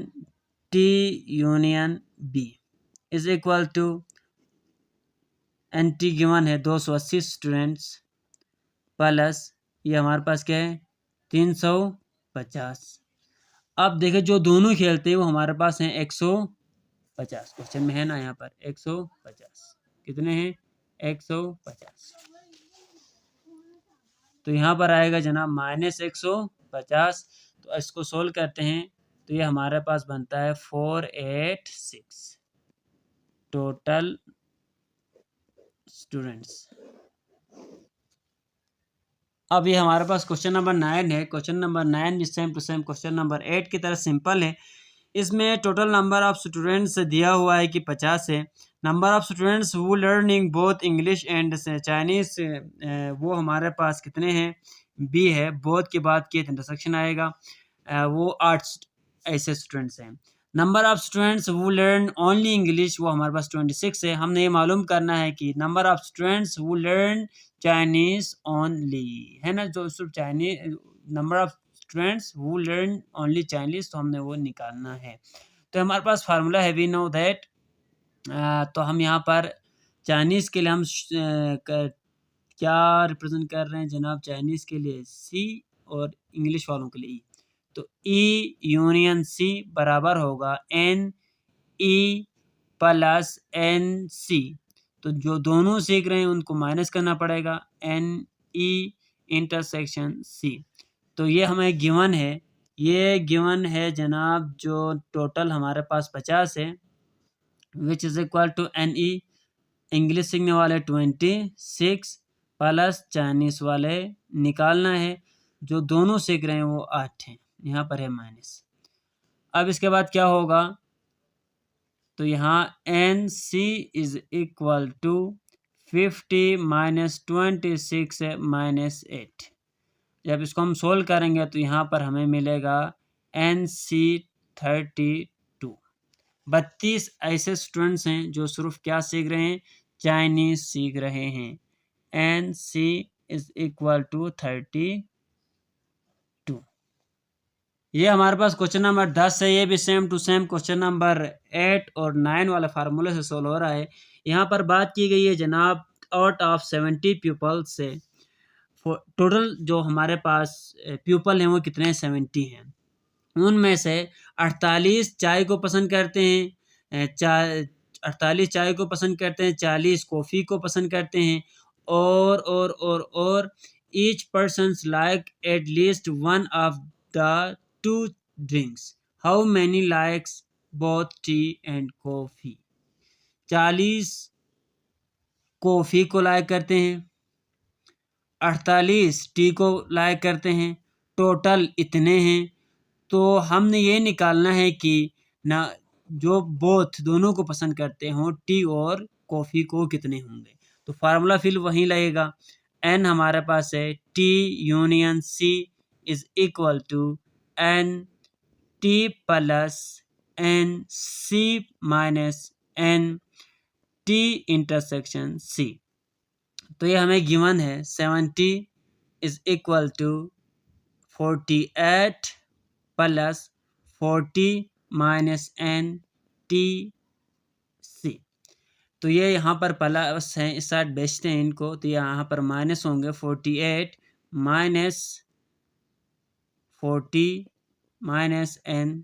T union B is equal to, n T given है 280 स्टूडेंट्स प्लस ये हमारे पास क्या है 350। अब देखिए जो दोनों खेलते हैं वो हमारे पास हैं 150, क्वेश्चन में है ना यहाँ पर 150, कितने हैं 150। तो यहाँ पर आएगा जनाब -150। तो इसको सोल्व करते हैं तो ये हमारे पास बनता है 486 टोटल स्टूडेंट्स। अब ये हमारे पास क्वेश्चन नंबर 9 है। क्वेश्चन नंबर 9 भी same to same question number 8 की तरह सिंपल है। इसमें टोटल नंबर ऑफ स्टूडेंट्स दिया हुआ है कि 50 है। नंबर ऑफ स्टूडेंट्स वो learning both English and Chinese, वो हमारे पास कितने हैं, बी है। बोथ के बाद के इंटरसेक्शन आएगा, वो 8 ऐसे स्टूडेंट्स हैं। नंबर ऑफ स्टूडेंट्स वो लर्न ओनली इंग्लिश, वो हमारे पास 26 है। हमने ये मालूम करना है कि नंबर ऑफ स्टूडेंट्स वो लर्न चाइनीज ओनली, है ना, जो सिर्फ Chinese, number of students who learn only Chinese, तो हमने वो निकालना है। तो हमारे पास फार्मूला है, वी नो दैट। तो हम यहाँ पर चाइनीज़ के लिए हम क्या रिप्रेजेंट कर रहे हैं जनाब, चाइनीज़ के लिए सी और इंग्लिश वालों के लिए ई। तो ई यूनियन सी बराबर होगा n E plus n C. तो जो दोनों सीख रहे हैं उनको माइनस करना पड़ेगा, एन ई इंटरसेक्शन सी। तो ये हमें गिवन है, ये गिवन है जनाब, जो टोटल हमारे पास 50 है, which is equal to n E English सीखने वाले 26 प्लस चाइनीस वाले निकालना है, जो दोनों सीख रहे हैं वो 8 हैं, यहाँ पर है माइनस। अब इसके बाद क्या होगा, तो यहाँ n C is equal to 50 minus 26 minus 8। जब इसको हम सोल्व करेंगे तो यहाँ पर हमें मिलेगा एन सी 32। 32 ऐसे स्टूडेंट्स हैं जो सिर्फ क्या सीख रहे हैं, चाइनीज सीख रहे हैं। N C is equal to 32। ये हमारे पास क्वेश्चन नंबर 10 है। ये भी same to same question number 8 और 9 वाले फार्मूले से सोल्व हो रहा है। यहाँ पर बात की गई है जनाब, आउट ऑफ 70 पीपल्स से टोटल जो हमारे पास पीपल हैं वो कितने, 70 हैं। उनमें से 48 चाय को पसंद करते हैं, 48 चाय को पसंद करते हैं, 40 कॉफ़ी को पसंद करते हैं, और each person like eight least one of the two drinks. How many likes both T and coffee. 40 coffee को लाइक करते हैं, 48 टी को लाइक करते हैं, टोटल इतने हैं। तो हमने ये निकालना है कि ना जो बोथ दोनों को पसंद करते हों टी और कॉफ़ी को कितने होंगे। तो फार्मूला फिर वहीं लगेगा, एन हमारे पास है T union C is equal to n T plus n C minus n T intersection C. तो ये हमें गिवन है 70 is equal to 48 plus 40 minus n T C. तो ये यहाँ पर प्लस हैं, इस साइड बेचते हैं इनको, तो यहाँ पर माइनस होंगे 48 minus 40 minus n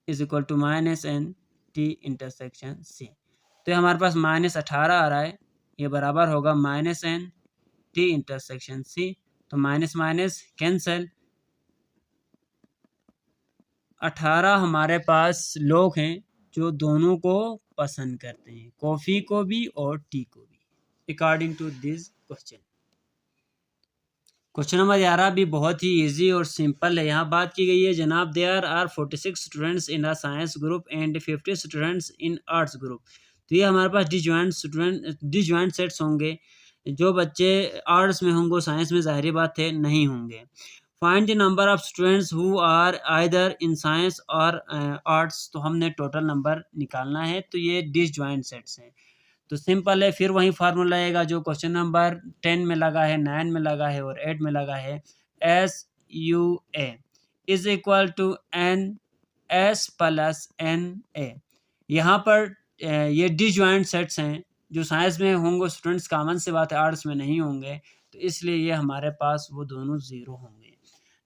is equal to minus n T intersection C. तो हमारे पास -18 आ रहा है, ये बराबर होगा minus n T intersection C. तो माइनस माइनस कैंसिल, 18 हमारे पास लोग हैं जो दोनों को पसंद करते हैं, कॉफ़ी को भी और टी को भी, according to this question. Question number 11 भी बहुत ही इजी और सिंपल है। यहाँ बात की गई है जनाब, there are 46 students in a science group and 50 students in arts group. तो ये हमारे पास डिजॉइंट सेट्स होंगे। जो बच्चे आर्ट्स में होंगे साइंस में ज़ाहिर बात है नहीं होंगे। Find the number of students who are either in science और आर्ट्स। तो हमने टोटल नंबर निकालना है, तो ये डिसजॉइंट सेट्स हैं। तो सिंपल है, फिर वही फार्मूला आएगा जो क्वेश्चन नंबर 10 में लगा है, 9 में लगा है और 8 में लगा है। SUA is equal to NS plus NA। यहाँ पर ये डिसजॉइंट सेट्स हैं, जो साइंस में होंगे स्टूडेंट्स, कामन सी बात है आर्ट्स में नहीं होंगे, तो इसलिए ये हमारे पास वो दोनों ज़ीरो होंगे।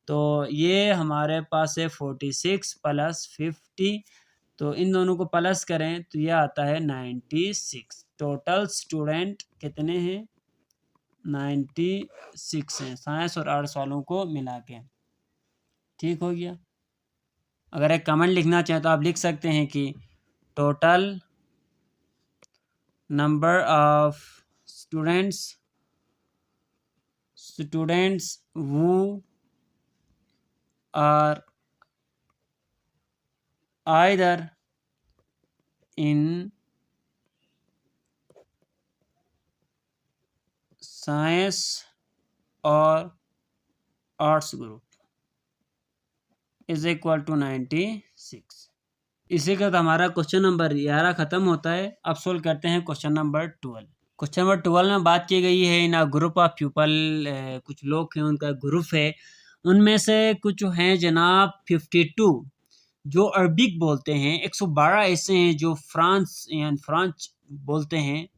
तो ये हमारे पास है 46 प्लस 50, तो इन दोनों को प्लस करें तो ये आता है 96। टोटल स्टूडेंट कितने हैं? 96 हैं, साइंस और आर्ट्स वालों को मिला के। ठीक हो गया। अगर एक कमेंट लिखना चाहें तो आप लिख सकते हैं कि total number of students who are either in science और arts group is equal to 96। इसी के साथ हमारा क्वेश्चन नंबर 11 खत्म होता है। अब सोल्व करते हैं क्वेश्चन नंबर 12। क्वेश्चन नंबर 12 में बात की गई है इन ग्रुप ऑफ पीपल, कुछ लोग हैं उनका ग्रुप है, उनमें से कुछ हैं जनाब 52 जो अरबिक बोलते हैं, 112 ऐसे हैं जो फ्रांच बोलते हैं,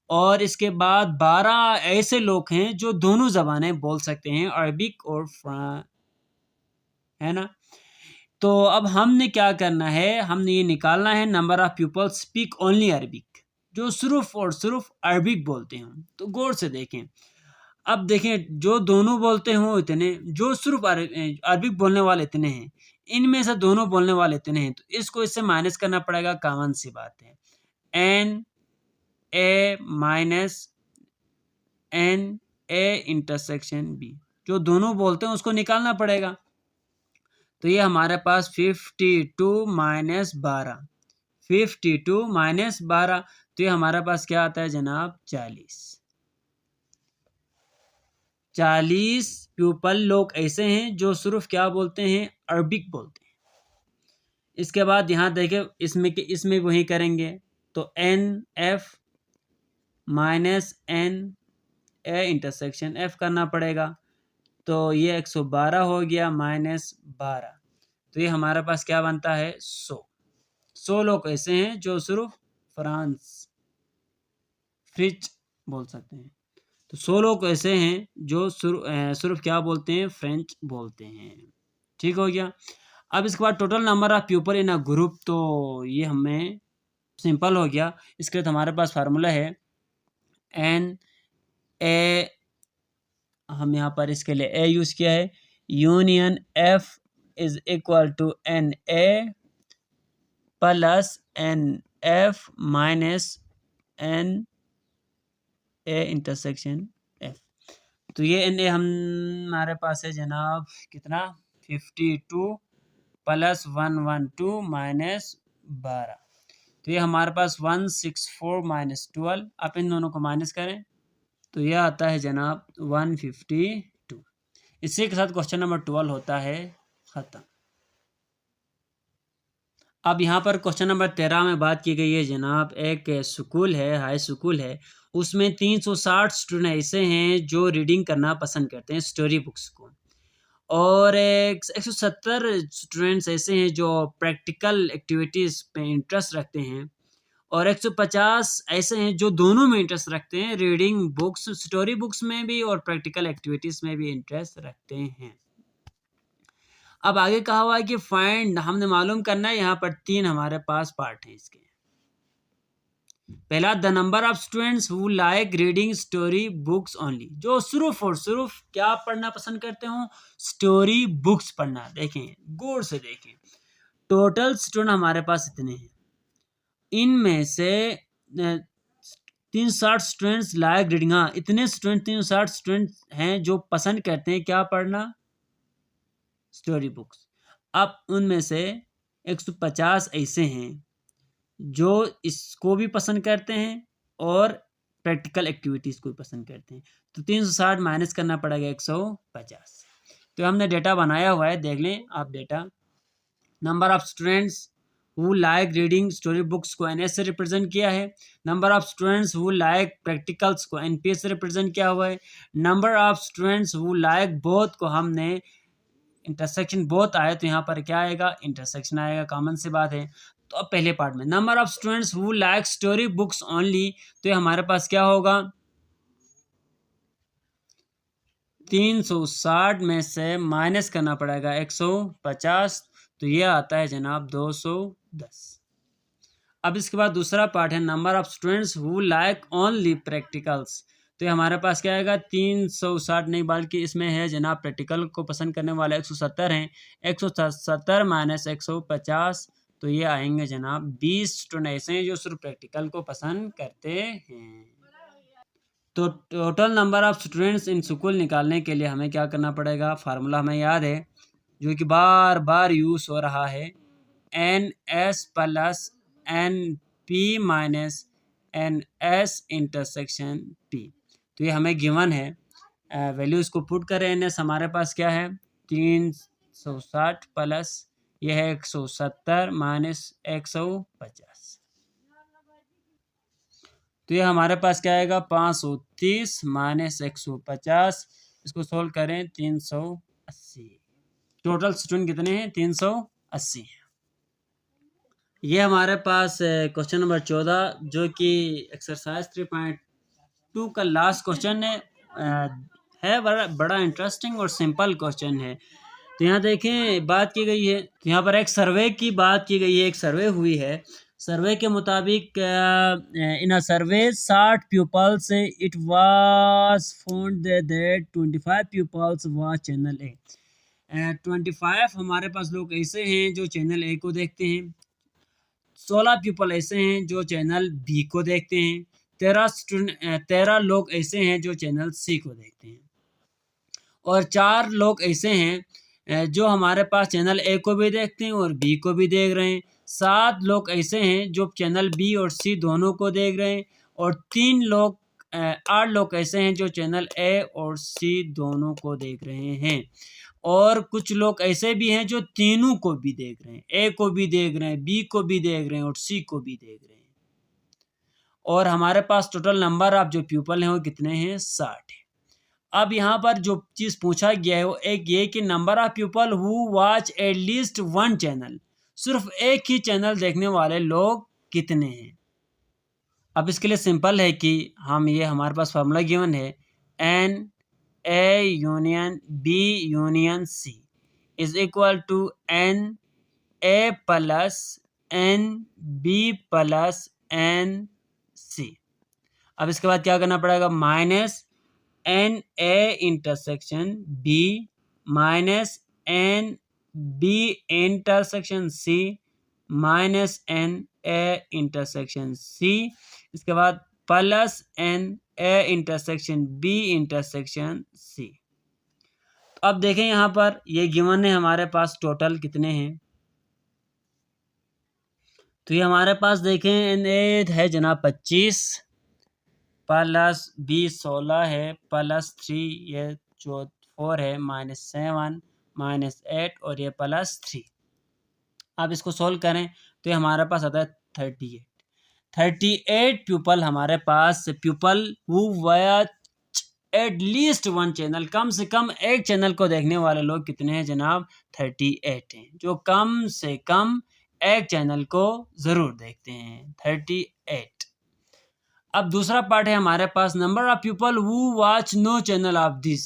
और इसके बाद 12 ऐसे लोग हैं जो दोनों ज़बानें बोल सकते हैं, अरबिक और है ना। तो अब हमने क्या करना है, हमने ये निकालना है number of people speak only Arabic, जो सिर्फ और सिर्फ अरबिक बोलते हों। तो गौर से देखें, अब देखें जो दोनों बोलते हों इतने, जो सिर्फ अरबिक बोलने वाले इतने हैं, इनमें से दोनों बोलने वाले इतने हैं, तो इसको इससे माइनस करना पड़ेगा, कॉमन सी बात है। NA minus NA intersection B, जो दोनों बोलते हैं उसको निकालना पड़ेगा। तो ये हमारे पास 52 माइनस 12, 52 माइनस 12, तो ये हमारे पास क्या आता है जनाब 40। 40 पीपल लोग ऐसे हैं जो सिर्फ क्या बोलते हैं, अरबिक बोलते हैं। इसके बाद यहाँ देखें, इसमें वही करेंगे, तो NF minus NA intersection F करना पड़ेगा। तो ये 112 हो गया माइनस 12, तो ये हमारे पास क्या बनता है 100 लोग ऐसे हैं जो सिर्फ फ्रेंच बोल सकते हैं। तो 100 लोग ऐसे हैं जो सिर्फ क्या बोलते हैं, फ्रेंच बोलते हैं। ठीक हो गया। अब इसके बाद total number of people in a group, तो ये हमें सिंपल हो गया। इसके लिए हमारे पास फार्मूला है NA, हम यहाँ पर इसके लिए A यूज़ किया है, union F is equal to NA plus NF minus NA A intersection F. तो ये एन ए हमारे पास है जनाब कितना 52 प्लस 112 माइनस 12। तो ये हमारे पास 164 माइनस 12। आप इन दोनों को माइनस करें तो यह आता है जनाब 152। इसी के साथ क्वेश्चन नंबर 12 होता है ख़त्म। अब यहाँ पर क्वेश्चन नंबर 13 में बात की गई है जनाब, एक स्कूल है, हाई स्कूल है, उसमें 360 स्टूडेंट ऐसे हैं जो रीडिंग करना पसंद करते हैं स्टोरी बुक्स को, और 170 स्टूडेंट्स ऐसे हैं जो प्रैक्टिकल एक्टिविटीज़ पे इंटरेस्ट रखते हैं, और 150 ऐसे हैं जो दोनों में इंटरेस्ट रखते हैं, रीडिंग बुक्स, स्टोरी बुक्स में भी और प्रैक्टिकल एक्टिविटीज़ में भी इंटरेस्ट रखते हैं। अब आगे कहा हुआ है कि फाइंड, हमने मालूम करना है, यहाँ पर 3 हमारे पास पार्ट हैं इसके। पहला, the number of students who like reading story books only, जो सिर्फ क्या पढ़ना पसंद करते हो, स्टोरी बुक्स पढ़ना। देखें गौर से देखें, टोटल स्टूडेंट हमारे पास इतने हैं, इनमें से 360 स्टूडेंट्स लाइक रीडिंग, हाँ इतने स्टूडेंट 360 स्टूडेंट हैं जो पसंद करते हैं क्या पढ़ना, स्टोरी बुक्स। अब उनमें से 150 ऐसे हैं जो इसको भी पसंद करते हैं और प्रैक्टिकल एक्टिविटीज़ को भी पसंद करते हैं। तो 360 माइनस करना पड़ेगा 150। तो हमने डेटा बनाया हुआ है, देख लें आप data. Number of students who like reading story books को NS से रिप्रेजेंट किया है। Number of students who like practicals को NP से रिप्रेजेंट किया हुआ है। Number of students who like both को हमने इंटरसेक्शन बोथ आए तो यहाँ पर क्या आएगा, इंटरसेक्शन आएगा, कॉमन सी बात है। तो अब पहले पार्ट में number of students who like story books only, तो ये हमारे पास क्या होगा, 360 में से माइनस करना पड़ेगा 150, तो ये आता है जनाब 210। अब इसके बाद दूसरा पार्ट है number of students who like only practicals, तो ये हमारे पास क्या आएगा, 360 नहीं बल्कि इसमें है जनाब प्रैक्टिकल को पसंद करने वाले 170 हैं, 170 माइनस 150, तो ये आएंगे जनाब 20 स्टूडेंट ऐसे हैं जो सिर्फ प्रैक्टिकल को पसंद करते हैं। तो total number of students in school निकालने के लिए हमें क्या करना पड़ेगा, फार्मूला हमें याद है जो कि बार बार यूज़ हो रहा है, NS plus NP minus NS intersection P। तो ये हमें गिवन है, वैल्यूज़ को पुट करें। NS हमारे पास क्या है 360 प्लस ये है 170 माइनस 150, तो ये हमारे पास क्या आएगा 530 माइनस 150, इसको सोल्व करें 380। टोटल स्टूडेंट कितने हैं, 380 हैं। ये हमारे पास क्वेश्चन नंबर 14 जो कि एक्सरसाइज 3.2 का लास्ट क्वेश्चन है बड़ा इंटरेस्टिंग और सिंपल क्वेश्चन है। तो यहाँ देखें बात की गई है, तो यहाँ पर एक सर्वे की बात की गई है, एक सर्वे हुई है। सर्वे के मुताबिक in a survey 60 peoples it was found that 25 peoples watch channel A. 25 हमारे पास लोग ऐसे हैं जो चैनल ए को देखते हैं, 16 पीपल ऐसे हैं जो चैनल बी को देखते हैं, 13 लोग ऐसे हैं जो चैनल सी को देखते हैं, और 4 लोग ऐसे हैं जो हमारे पास चैनल ए को भी देखते हैं और बी को भी देख रहे हैं, 7 लोग ऐसे हैं जो चैनल बी और सी दोनों को देख रहे हैं, और 8 लोग ऐसे हैं जो चैनल ए और सी दोनों को देख रहे हैं, और कुछ लोग ऐसे भी हैं जो तीनों को भी देख रहे हैं, ए को भी देख रहे हैं, बी को भी देख रहे हैं और सी को भी देख रहे हैं। और हमारे पास टोटल नंबर ऑफ जो पीपल हैं वो कितने हैं, 60 है। अब यहाँ पर जो चीज़ पूछा गया है वो एक ये कि number of people who watch at least one channel, सिर्फ एक ही चैनल देखने वाले लोग कितने हैं। अब इसके लिए सिंपल है कि हम ये हमारे पास फार्मूला गिवन है, n A union B union C is equal to n A plus n B plus n C. अब इसके बाद क्या करना पड़ेगा, minus n A intersection B minus n B intersection C minus n A intersection C. इसके बाद plus n A intersection B intersection C। तो अब देखें यहाँ पर ये गिवन है हमारे पास टोटल कितने हैं। तो ये हमारे पास देखें n है जनाब 25 प्लस B 16 है प्लस 3 ये 4 है -7 -8 और ये प्लस 3। आप इसको सोल्व करें तो ये हमारे पास आता है 38 पीपल हमारे पास people who watch at least one channel, कम से कम एक चैनल को देखने वाले लोग कितने हैं जनाब 38 हैं, जो कम से कम एक चैनल को जरूर देखते हैं 38। अब दूसरा पार्ट है हमारे पास number of people who watch no channel of this.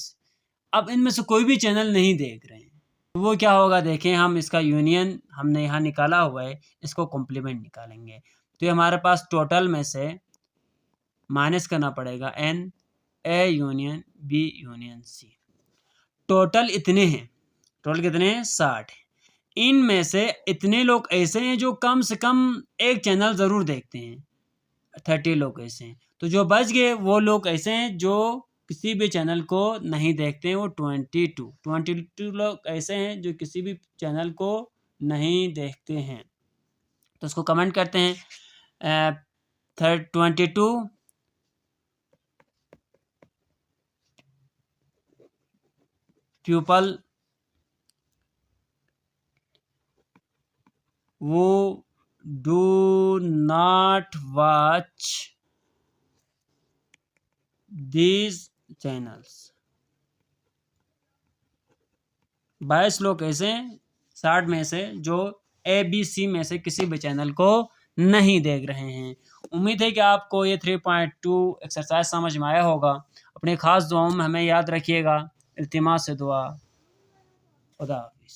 अब इनमें से कोई भी चैनल नहीं देख रहे हैं, तो वो क्या होगा देखें, हम इसका यूनियन हमने यहाँ निकाला हुआ है, इसको कॉम्प्लीमेंट निकालेंगे। तो ये हमारे पास टोटल में से माइनस करना पड़ेगा n A union B union C। Total इतने हैं, टोटल कितने हैं 60 हैं। इनमें से इतने लोग ऐसे हैं जो कम से कम एक चैनल ज़रूर देखते हैं, 30 लोग ऐसे हैं। तो जो बच गए वो लोग ऐसे हैं जो किसी भी चैनल को नहीं देखते हैं, वो 22 लोग ऐसे हैं जो किसी भी चैनल को नहीं देखते हैं। तो उसको कमेंट करते हैं 22 पीपल वो do not watch these channels. 22 लोग ऐसे 60 में से जो ABC में से किसी भी चैनल को नहीं देख रहे हैं। उम्मीद है कि आपको ये 3.2 एक्सरसाइज समझ में आया होगा। अपने खास दुआओं में हमें याद रखिएगा। इल्तिमास से दुआ। खुदा हाफिज़।